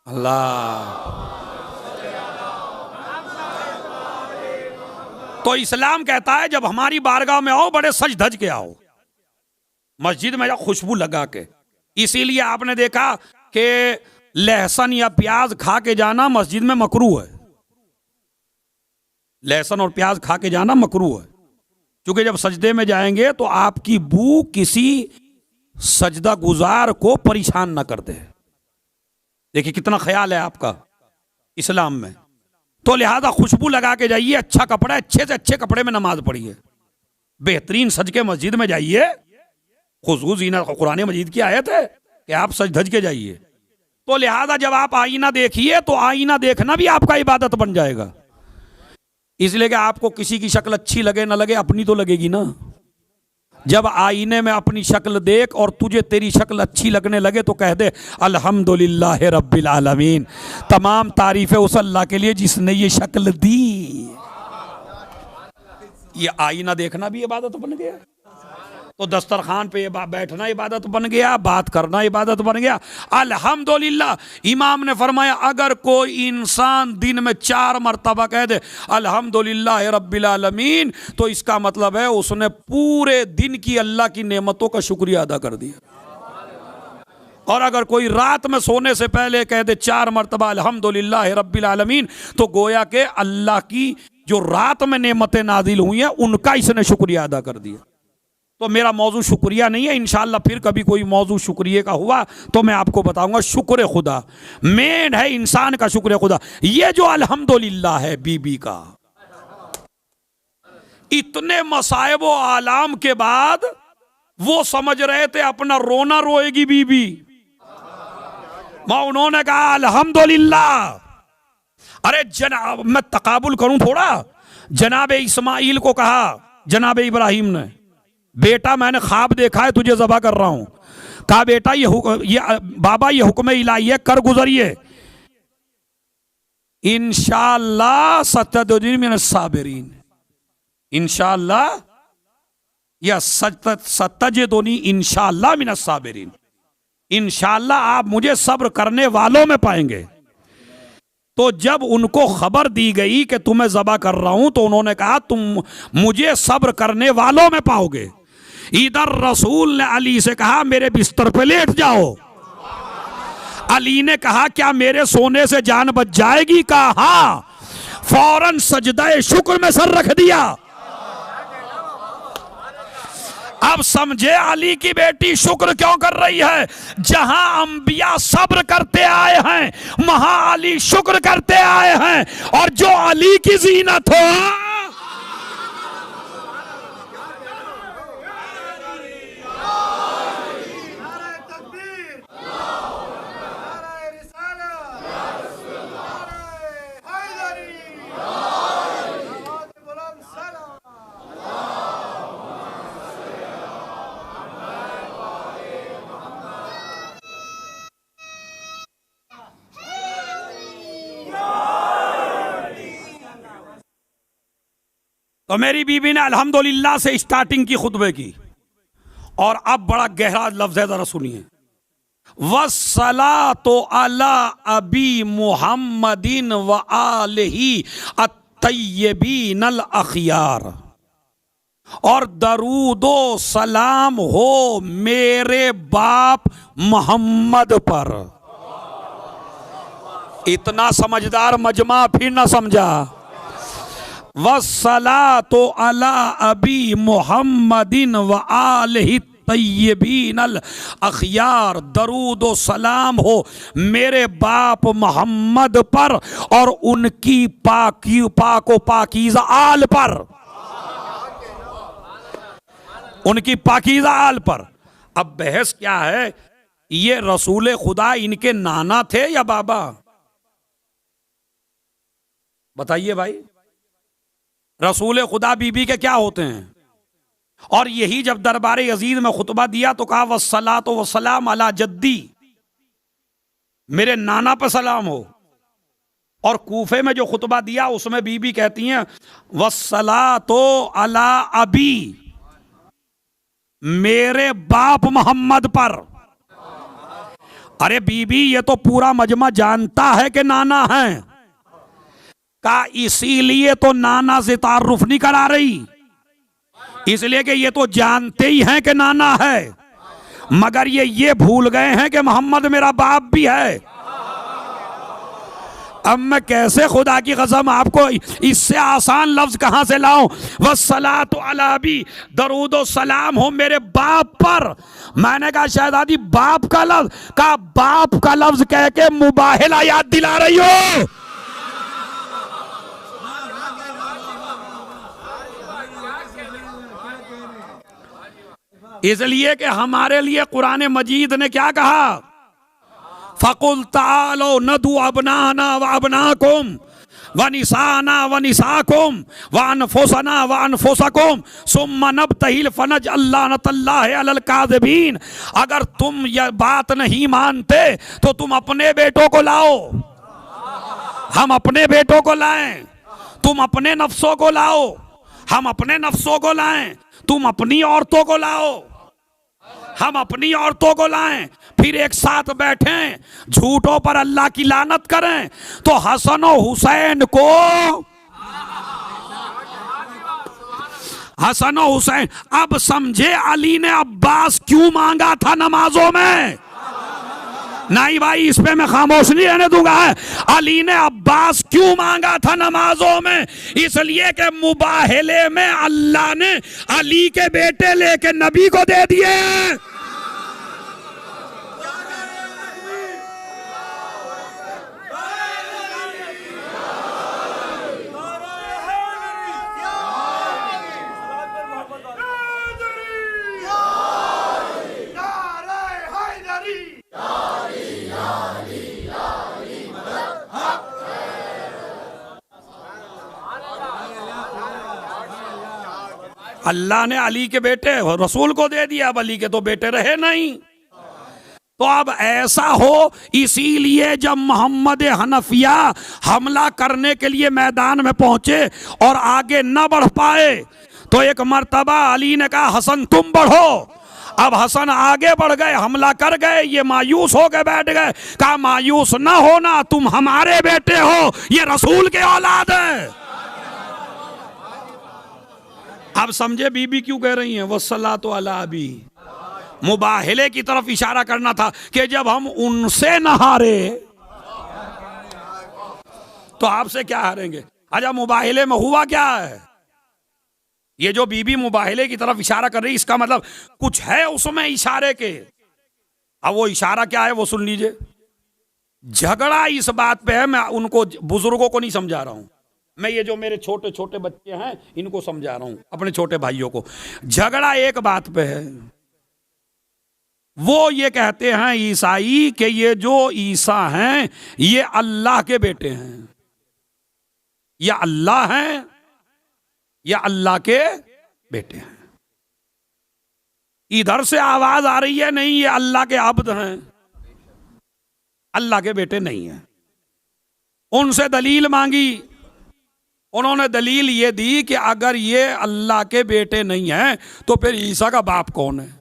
अल्लाह। तो इस्लाम कहता है जब हमारी बारगाह में आओ बड़े सज धज के आओ, मस्जिद में जाओ खुशबू लगा के। इसीलिए आपने देखा कि लहसुन या प्याज खा के जाना मस्जिद में मकरूह है। लहसुन और प्याज खा के जाना मकरूह है, क्योंकि जब सजदे में जाएंगे तो आपकी बू किसी सजदा गुजार को परेशान ना कर दे। देखिए कितना ख्याल है आपका इस्लाम में। तो लिहाजा खुशबू लगा के जाइए, अच्छा कपड़ा, अच्छे से अच्छे कपड़े में नमाज पढ़िए, बेहतरीन सज के मस्जिद में जाइए। खुशबू जीना कुरान मजीद की आयत है कि आप सज धज के जाइए। तो लिहाजा जब आप आईना देखिए तो आईना देखना भी आपका इबादत बन जाएगा। इसलिए कि आपको किसी की शक्ल अच्छी लगे ना लगे, अपनी तो लगेगी ना। जब आईने में अपनी शक्ल देख और तुझे तेरी शक्ल अच्छी लगने लगे तो कह दे अल्हम्दुलिल्लाह रब्बिल आलमीन, तमाम तारीफें उस अल्लाह के लिए जिसने ये शक्ल दी। ये आईना देखना भी इबादत बन गया। तो दस्तरखान पे बैठना इबादत बन गया, बात करना इबादत बन गया। अल्हम्दुलिल्लाह। इमाम ने फरमाया अगर कोई इंसान दिन में 4 मरतबा कह दे अल्हम्दुलिल्लाह रब्बिल आलमीन, तो इसका मतलब है उसने पूरे दिन की अल्लाह की नेमतों का शुक्रिया अदा कर दिया। और अगर कोई रात में सोने से पहले कह दे 4 मरतबा अल्हम्दुलिल्लाह रब्बिल आलमीन, तो गोया के अल्लाह की जो रात में नेमतें नाजिल हुई हैं उनका इसने शुक्रिया अदा कर दिया। तो मेरा मौजू शुक्रिया नहीं है, इंशाअल्लाह फिर कभी कोई मौजू शुक्रिया का हुआ तो मैं आपको बताऊंगा। शुक्र खुदा मेन है इंसान का, शुक्र खुदा। ये जो अल्हम्दुलिल्लाह है बीबी का, इतने मसाइब व आलाम के बाद वो समझ रहे थे अपना रोना रोएगी बीबी, उन्होंने कहा अल्हम्दुलिल्लाह। अरे जनाब मैं तकाबुल करूं थोड़ा, जनाब इस्माइल को कहा जनाब इब्राहिम ने, बेटा मैंने ख्वाब देखा है तुझे ज़बह कर रहा हूं। कहा बेटा ये बाबा ये हुक्म इलाही है, कर गुजरिए। इंशाअल्लाह सतदुनी मिन साबिरीन, इंशाअल्लाह या सतजदुनी इंशाअल्लाह मिन साबिरीन, इंशाअल्लाह आप मुझे सब्र करने वालों में पाएंगे। तो जब उनको खबर दी गई कि तुम्हें ज़बह कर रहा हूं तो उन्होंने कहा तुम मुझे सब्र करने वालों में पाओगे। इधर रसूल ने अली से कहा मेरे बिस्तर पे लेट जाओ। अली ने कहा क्या मेरे सोने से जान बच जाएगी? कहा हाँ। फौरन सजदाए शुक्र में सर रख दिया। अब समझे अली की बेटी शुक्र क्यों कर रही है। जहां अंबिया सब्र करते आए हैं वहां अली शुक्र करते आए हैं, और जो अली की जीनत हो तो मेरी बीबी ने अल्हम्दुलिल्लाह से स्टार्टिंग की खुतबे की, और अब बड़ा गहरा लफ्ज़ है, जरा सुनिए। वस्सलातु अला अबी मुहम्मदिन व आलिही अत्तय्यबीनल अखियार, और दरूदो सलाम हो मेरे बाप मोहम्मद पर। इतना समझदार मजमा फिर ना समझा। वस्सलातु अला अबी मुहम्मदिन व आलिही तय्यबीनल अखयार, दरूद व सलाम हो मेरे बाप मोहम्मद पर और उनकी पाको पाकीज़ा आल पर, उनकी पाकीज़ा आल पर। अब बहस क्या है, ये रसूल खुदा इनके नाना थे या बाबा? बताइए भाई, रसूल खुदा बीबी के क्या होते हैं? और यही जब दरबार यजीद में खुतबा दिया तो कहा वस्सलातो वस्सलाम अला जद्दी, मेरे नाना पर सलाम हो। और कूफे में जो खुतबा दिया उसमें बीबी कहती हैं वस्सलातो अला अबी, मेरे बाप मोहम्मद पर। अरे बीबी, ये तो पूरा मजमा जानता है कि नाना है का, इसीलिए तो नाना से तारुफ नहीं करा रही, इसलिए कि ये तो जानते ही हैं कि नाना है, मगर ये भूल गए हैं कि मोहम्मद मेरा बाप भी है। अब मैं कैसे खुदा की कसम आपको इससे आसान लफ्ज कहां से लाऊं? वस्सलातु अला अबी, दरूद व सलाम हो मेरे बाप पर। मैंने कहा शहजादी बाप का लफ्ज कह के मुबाहिला याद दिला रही हो। इसलिए कि हमारे लिए कुरान मजीद ने क्या कहा, फकुल तालो नदु अबनाना व अबनाकुम व निसाना व निसाकुम व अनफुसना व अनफुसकुम सुम्मा नबतहिल फनजअल लानतल्लाहि अलल काज़िबीन। अगर तुम यह बात नहीं मानते तो तुम अपने बेटों को लाओ, हम अपने बेटों को लाएं, तुम अपने नफ्सों को लाओ, हम अपने नफ्सों को लाएं, तुम अपनी औरतों को लाओ, हम अपनी औरतों को लाएं, फिर एक साथ बैठें, झूठों पर अल्लाह की लानत करें। तो हसन और हुसैन को, हसन और हुसैन, अब समझे अली ने अब्बास क्यों मांगा था नमाजों में? नहीं भाई, इस पे मैं खामोश नहीं रहने दूंगा। अली ने अब्बास क्यों मांगा था नमाजों में? इसलिए कि मुबाहले में अल्लाह ने अली के बेटे लेके नबी को दे दिए। अल्लाह ने अली के बेटे रसूल को दे दिया, अब अली के तो बेटे रहे नहीं। तो अब ऐसा हो, इसीलिए जब मोहम्मद हनफिया हमला करने के लिए मैदान में पहुंचे और आगे न बढ़ पाए तो एक मर्तबा अली ने कहा हसन तुम बढ़ो। अब हसन आगे बढ़ गए, हमला कर गए, ये मायूस हो गए बैठ गए। कहा मायूस ना होना, तुम हमारे बेटे हो, ये रसूल के औलाद है। अब समझे बीबी क्यों कह रही हैं वस्सलातु अला अबी? मुबाहिले की तरफ इशारा करना था कि जब हम उनसे न हारे तो आपसे क्या हारेंगे। अच्छा, मुबाहिले में हुआ क्या है? ये जो बीबी मुबाहिले की तरफ इशारा कर रही, इसका मतलब कुछ है उसमें इशारे के। अब वो इशारा क्या है वो सुन लीजिए। झगड़ा इस बात पे है, मैं उनको बुजुर्गों को नहीं समझा रहा हूं, मैं ये जो मेरे छोटे छोटे बच्चे हैं इनको समझा रहा हूं, अपने छोटे भाइयों को। झगड़ा एक बात पे है, वो ये कहते हैं ईसाई कि ये जो ईसा हैं ये अल्लाह के बेटे हैं, ये अल्लाह हैं, ये अल्लाह के बेटे हैं। इधर से आवाज आ रही है नहीं ये अल्लाह के अब्द हैं, अल्लाह के बेटे नहीं हैं। उनसे दलील मांगी, उन्होंने दलील ये दी कि अगर ये अल्लाह के बेटे नहीं हैं तो फिर ईसा का बाप कौन है?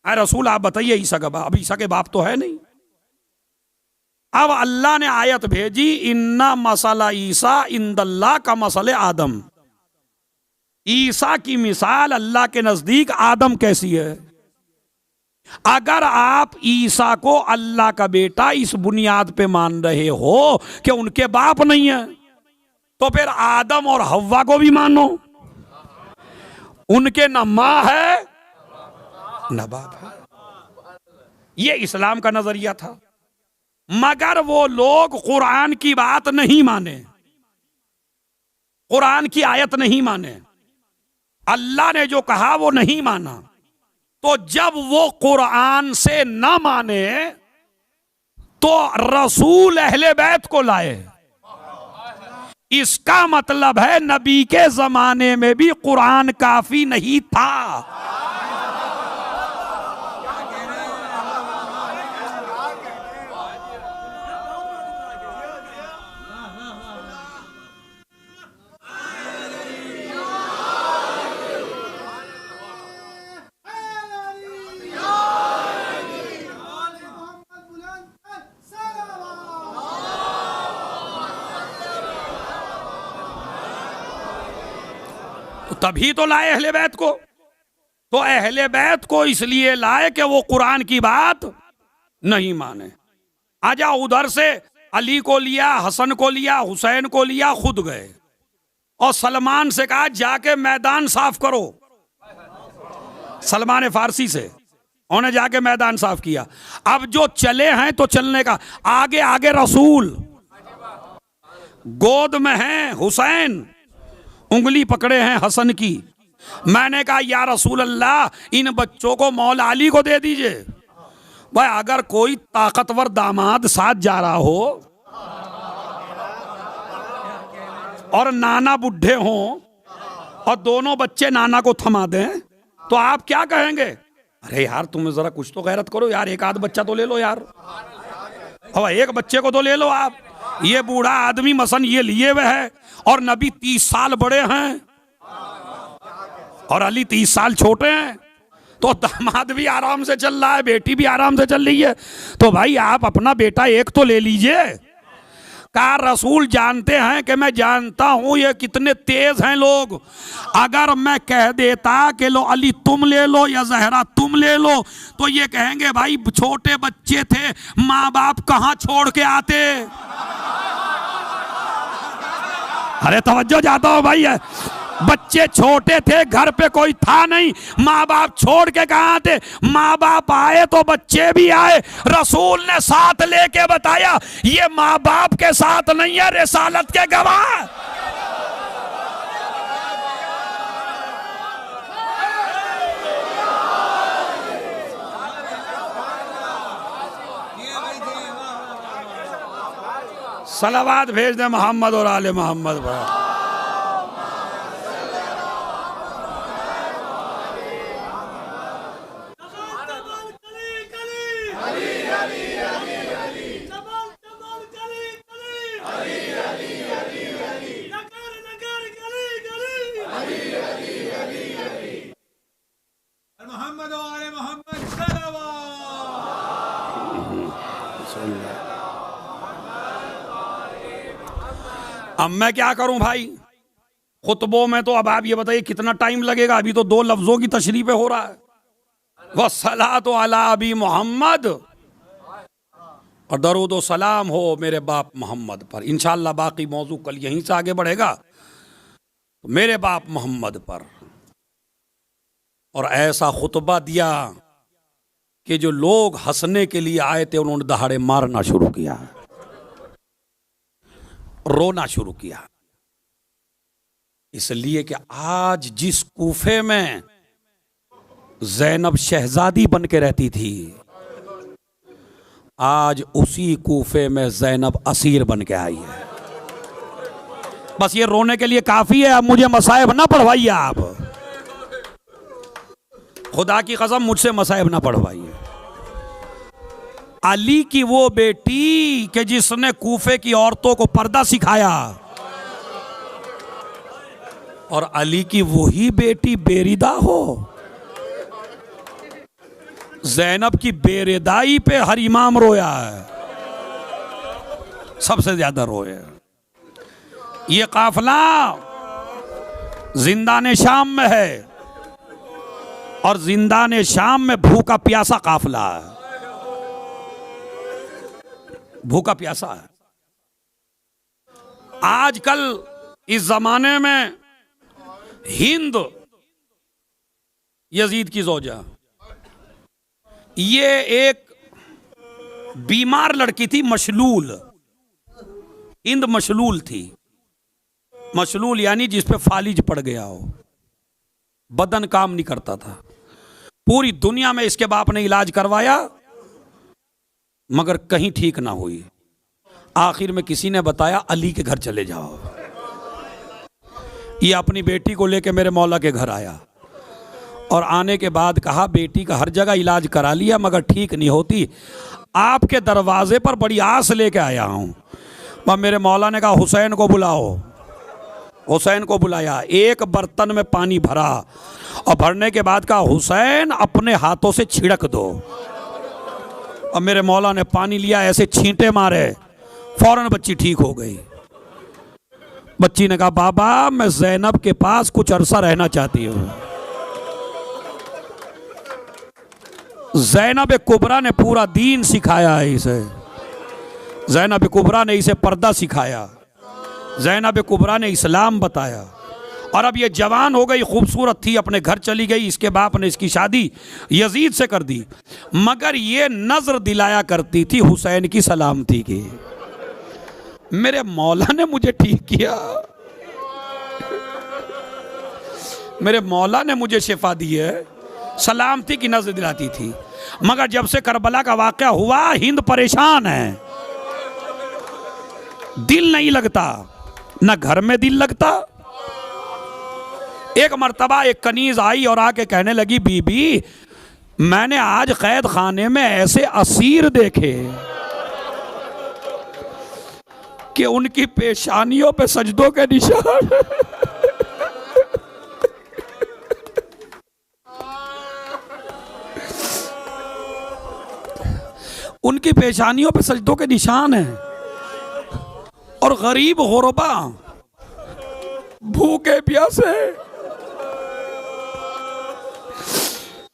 अरे रसूल आप बताइए ईसा का बाप? अब ईसा के बाप तो है नहीं। अब अल्लाह ने आयत भेजी इन्ना मसला ईसा इंदल्लाह का मसले आदम। ईसा की मिसाल अल्लाह के नजदीक आदम कैसी है? अगर आप ईसा को अल्लाह का बेटा इस बुनियाद पे मान रहे हो कि उनके बाप नहीं है, तो फिर आदम और हव्वा को भी मानो। उनके न माँ है न बाप है। ये इस्लाम का नजरिया था। मगर वो लोग कुरान की बात नहीं माने, कुरान की आयत नहीं माने, अल्लाह ने जो कहा वो नहीं माना। तो जब वो कुरान से न माने तो रसूल अहले बैत को लाए। इसका मतलब है नबी के जमाने में भी कुरान काफी नहीं था। तभी तो लाए अहले बैत को। तो अहले बैत को इसलिए लाए कि वो कुरान की बात नहीं माने। आजा उधर से अली को लिया, हसन को लिया, हुसैन को लिया, खुद गए और सलमान से कहा जाके मैदान साफ करो। सलमान फारसी से उन्हें जाके मैदान साफ किया। अब जो चले हैं तो चलने का, आगे आगे रसूल, गोद में हैं हुसैन, उंगली पकड़े हैं हसन की। मैंने कहा या रसूल अल्लाह, इन बच्चों को मौला अली को दे दीजिए। भाई अगर कोई ताकतवर दामाद साथ जा रहा हो और नाना बुढ़े हों और दोनों बच्चे नाना को थमा दें तो आप क्या कहेंगे? अरे यार तुम जरा कुछ तो गैरत करो यार, एक आध बच्चा तो ले लो यार, अब एक बच्चे को तो ले लो आप। ये बूढ़ा आदमी मसन ये लिए हुए है और नबी 30 साल बड़े हैं और अली 30 साल छोटे हैं, तो दामाद भी आराम से चल रहा है, बेटी भी आराम से चल रही है, तो भाई आप अपना बेटा एक तो ले लीजिए। का रसूल जानते हैं कि मैं जानता हूं ये कितने तेज हैं लोग। अगर मैं कह देता कि लो अली तुम ले लो या जहरा तुम ले लो तो ये कहेंगे भाई छोटे बच्चे थे, माँ बाप कहां छोड़ के आते। अरे तवज्जो जाता हो भाई, बच्चे छोटे थे, घर पे कोई था नहीं, माँ बाप छोड़ के कहां थे। माँ बाप आए तो बच्चे भी आए। रसूल ने साथ लेके बताया ये माँ बाप के साथ नहीं है, रिसालत के गवाह। सलावात भेज दे मोहम्मद और आले मोहम्मद पर। अब मैं क्या करूं भाई, खुतबों में तो अब आप ये बताइए कितना टाइम लगेगा। अभी तो 2 लफ्जों की तशरीह पे हो रहा है, वस्सलातु अला अबी मोहम्मद, और दरूद व सलाम हो मेरे बाप मोहम्मद पर। इंशाअल्लाह बाकी मौजू कल यहीं से आगे बढ़ेगा, तो मेरे बाप मोहम्मद पर। और ऐसा खुतबा दिया कि जो लोग हंसने के लिए आए थे उन्होंने दहाड़े मारना शुरू किया, रोना शुरू किया। इसलिए कि आज जिस कूफे में ज़ैनब शहजादी बन के रहती थी, आज उसी कूफे में ज़ैनब असीर बन के आई है। बस ये रोने के लिए काफी है, अब मुझे मसाइब ना पढ़वाइए आप, खुदा की कसम मुझसे मसाइब ना पढ़वाइए। अली की वो बेटी कि जिसने कूफे की औरतों को पर्दा सिखाया, और अली की वही बेटी बेरिदा हो। ज़ैनब की बेरिदाई पे हर इमाम रोया है, सबसे ज्यादा रोए। ये काफिला जिंदाने शाम में है और जिंदाने शाम में भूखा प्यासा काफिला है, भूखा प्यासा है। आजकल इस जमाने में हिंद यजीद की ज़ौजा। ये एक बीमार लड़की थी, मशलूल, हिंद मशलूल थी। मशलूल यानी जिस पे फालिज पड़ गया हो, बदन काम नहीं करता था। पूरी दुनिया में इसके बाप ने इलाज करवाया मगर कहीं ठीक ना हुई। आखिर में किसी ने बताया अली के घर चले जाओ। ये अपनी बेटी को लेके मेरे मौला के घर आया और आने के बाद कहा बेटी का हर जगह इलाज करा लिया मगर ठीक नहीं होती, आपके दरवाजे पर बड़ी आस लेके आया हूं। मेरे मौला ने कहा हुसैन को बुलाओ। हुसैन को बुलाया, एक बर्तन में पानी भरा और भरने के बाद कहा हुसैन अपने हाथों से छिड़क दो। और मेरे मौला ने पानी लिया, ऐसे छींटे मारे, फौरन बच्ची ठीक हो गई। बच्ची ने कहा बाबा मैं ज़ैनब के पास कुछ अरसा रहना चाहती हूँ। ज़ैनब कुबरा ने पूरा दीन सिखाया है इसे। ज़ैनब कुबरा ने इसे पर्दा सिखाया, ज़ैनब कुबरा ने इस्लाम बताया। और अब ये जवान हो गई, खूबसूरत थी, अपने घर चली गई। इसके बाप ने इसकी शादी यजीद से कर दी मगर ये नजर दिलाया करती थी हुसैन की सलामती की। मेरे मौला ने मुझे ठीक किया, मेरे मौला ने मुझे शिफा दी है, सलामती की नजर दिलाती थी। मगर जब से करबला का वाक़या हुआ हिंद परेशान है, दिल नहीं लगता, ना घर में दिल लगता। एक मर्तबा एक कनीज आई और आके कहने लगी बीबी मैंने आज कैद खाने में ऐसे असीर देखे कि उनकी पेशानियों पे सजदों के निशान। उनकी पेशानियों पे सजदों के निशान हैं और गरीब गुरबा भूखे प्यासे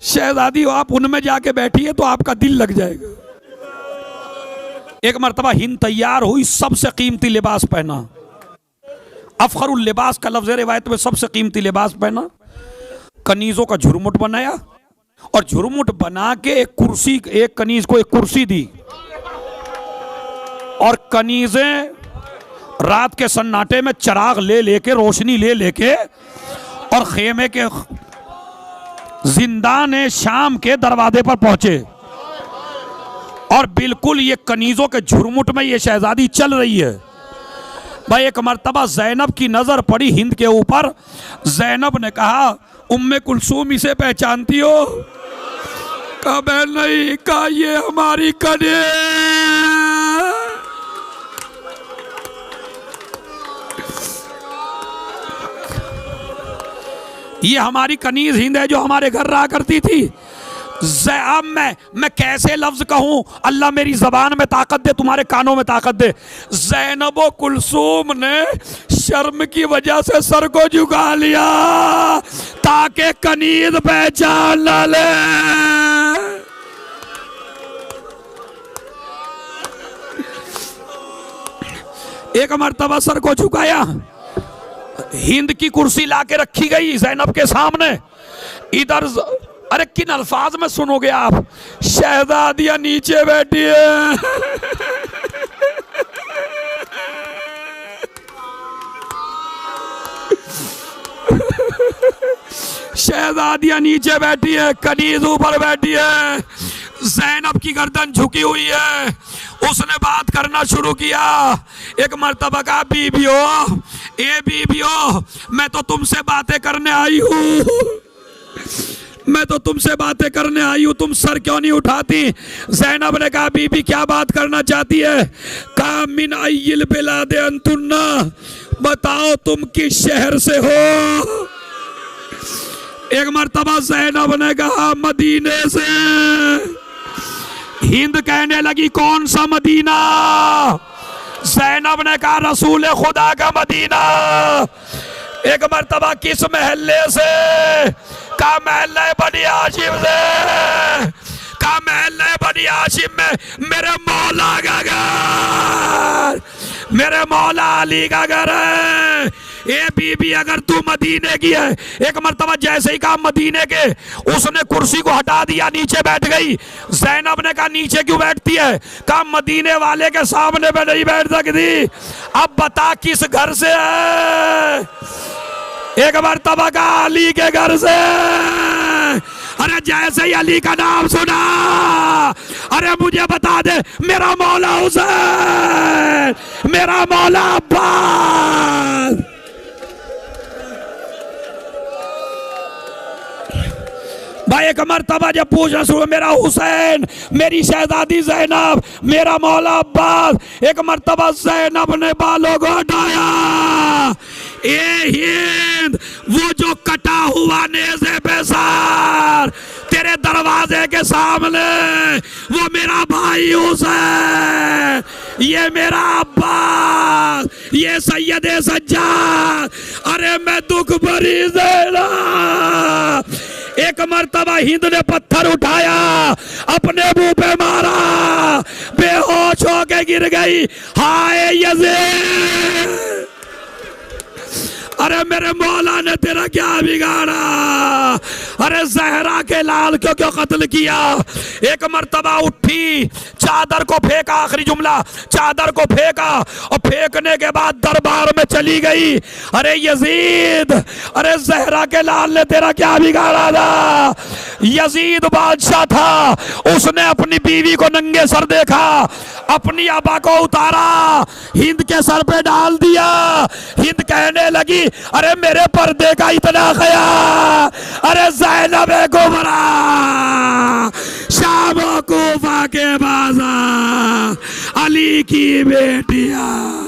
शहजादी आप उनमें जाके बैठिए तो आपका दिल लग जाएगा। एक मर्तबा हिंद तैयार हुई, सबसे कीमती लिबास पहना, अफखरुल लिबास का लफ्ज़ रिवायत में सबसे कीमती लिबास पहना, कनीजों का झुरमुट बनाया और झुरमुट बना के एक कुर्सी, एक कनीज को एक कुर्सी दी और कनीजें रात के सन्नाटे में चिराग ले लेके, रोशनी ले लेके और खेमे के जिंदान शाम के दरवाजे पर पहुंचे और बिल्कुल ये कनीजों के झुरमुट में ये शहजादी चल रही है। भाई एक मर्तबा ज़ैनब की नजर पड़ी हिंद के ऊपर। ज़ैनब ने कहा उम्मे कुलसूम इसे पहचानती हो? कहा मैं नहीं। कहा ये हमारी कने, ये हमारी कनीज हिंद है जो हमारे घर रहा करती थी। अब मैं कैसे लफ्ज कहूं, अल्लाह मेरी जबान में ताकत दे, तुम्हारे कानों में ताकत दे। ज़ैनब कुलसूम ने शर्म की वजह से सर को झुका लिया ताकि कनीज पहचान न ले। एक मर्तबा सर को झुकाया, हिंद की कुर्सी लाके रखी गई ज़ैनब के सामने। इधर अरे किन अल्फाज में सुनोगे आप, शहजादियां नीचे बैठी है, शहजादियां नीचे बैठी है, कनीज ऊपर बैठी है, ज़ैनब की गर्दन झुकी हुई है। उसने बात करना शुरू किया। एक मर्तबा कहा बीबियो, ए बीबियो, मैं तो तुमसे बातें करने आई हूँ, मैं तो तुमसे बातें करने आई हूँ, तुम सर क्यों नहीं उठाती? ज़ैनब ने कहा बीबी क्या बात करना चाहती है? कहा मिन अय्यिल बिलाद अंतुन्ना, बताओ तुम किस शहर से हो? एक मर्तबा ज़ैनब ने कहा मदीने से। हिंद कहने लगी कौन सा मदीना? ज़ैनब ने कहा रसूल खुदा का मदीना। एक मर्तबा किस महल्ले से? का महल्ले बनी हाशिम से। का महल्ले बनी हाशिम में मेरे मौला का घर, मेरे मौला अली का घर है। ए बीबी अगर तू मदीने की है, एक मर्तबा जैसे ही कहा मदीने के, उसने कुर्सी को हटा दिया, नीचे बैठ गई। ज़ैनब ने कहा नीचे क्यों बैठती है? कहा मदीने वाले के सामने में नहीं बैठ सकती। अब बता किस घर से है? एक मर्तबा का अली के घर से। अरे जैसे ही अली का नाम सुना, अरे मुझे बता दे मेरा मौला हुसैन, मेरा मौला अब्बास। भाई एक मर्तबा जब पूछना शुरू, मेरा हुसैन, मेरी शहजादी ज़ैनब, मेरा मौला अब्बास। एक मर्तबा ज़ैनब ने बालों को हटाया। ए हिंद, वो जो कटा हुआ नेज़े पे सर तेरे दरवाजे के सामने, वो मेरा भाई हुसैन, ये मेरा अब्बास, ये सैयदे सज्जाद। अरे मैं दुख भरी ज़ैनब। एक मर्तबा हिंद ने पत्थर उठाया, अपने मुंह पे मारा, बेहोश होके गिर गई। हाय यजीद, अरे मेरे मौला ने तेरा क्या बिगाड़ा? अरे जहरा के लाल क्यों क्यों कत्ल किया? एक मर्तबा उठी, चादर को फेंका, आखिरी जुमला, चादर को फेंका और फेंकने के बाद दरबार में चली गई। अरे यजीद, अरे जहरा के लाल ने तेरा क्या बिगाड़ा था? यजीद बादशाह था, उसने अपनी बीवी को नंगे सर देखा, अपनी आबा को उतारा, हिंद के सर पे डाल दिया। हिंद कहने लगी, अरे मेरे पर्दे का इतना खया, अरे ज़ैनब कुबरा, शाम कूफा के बाजार, अली की बेटियां।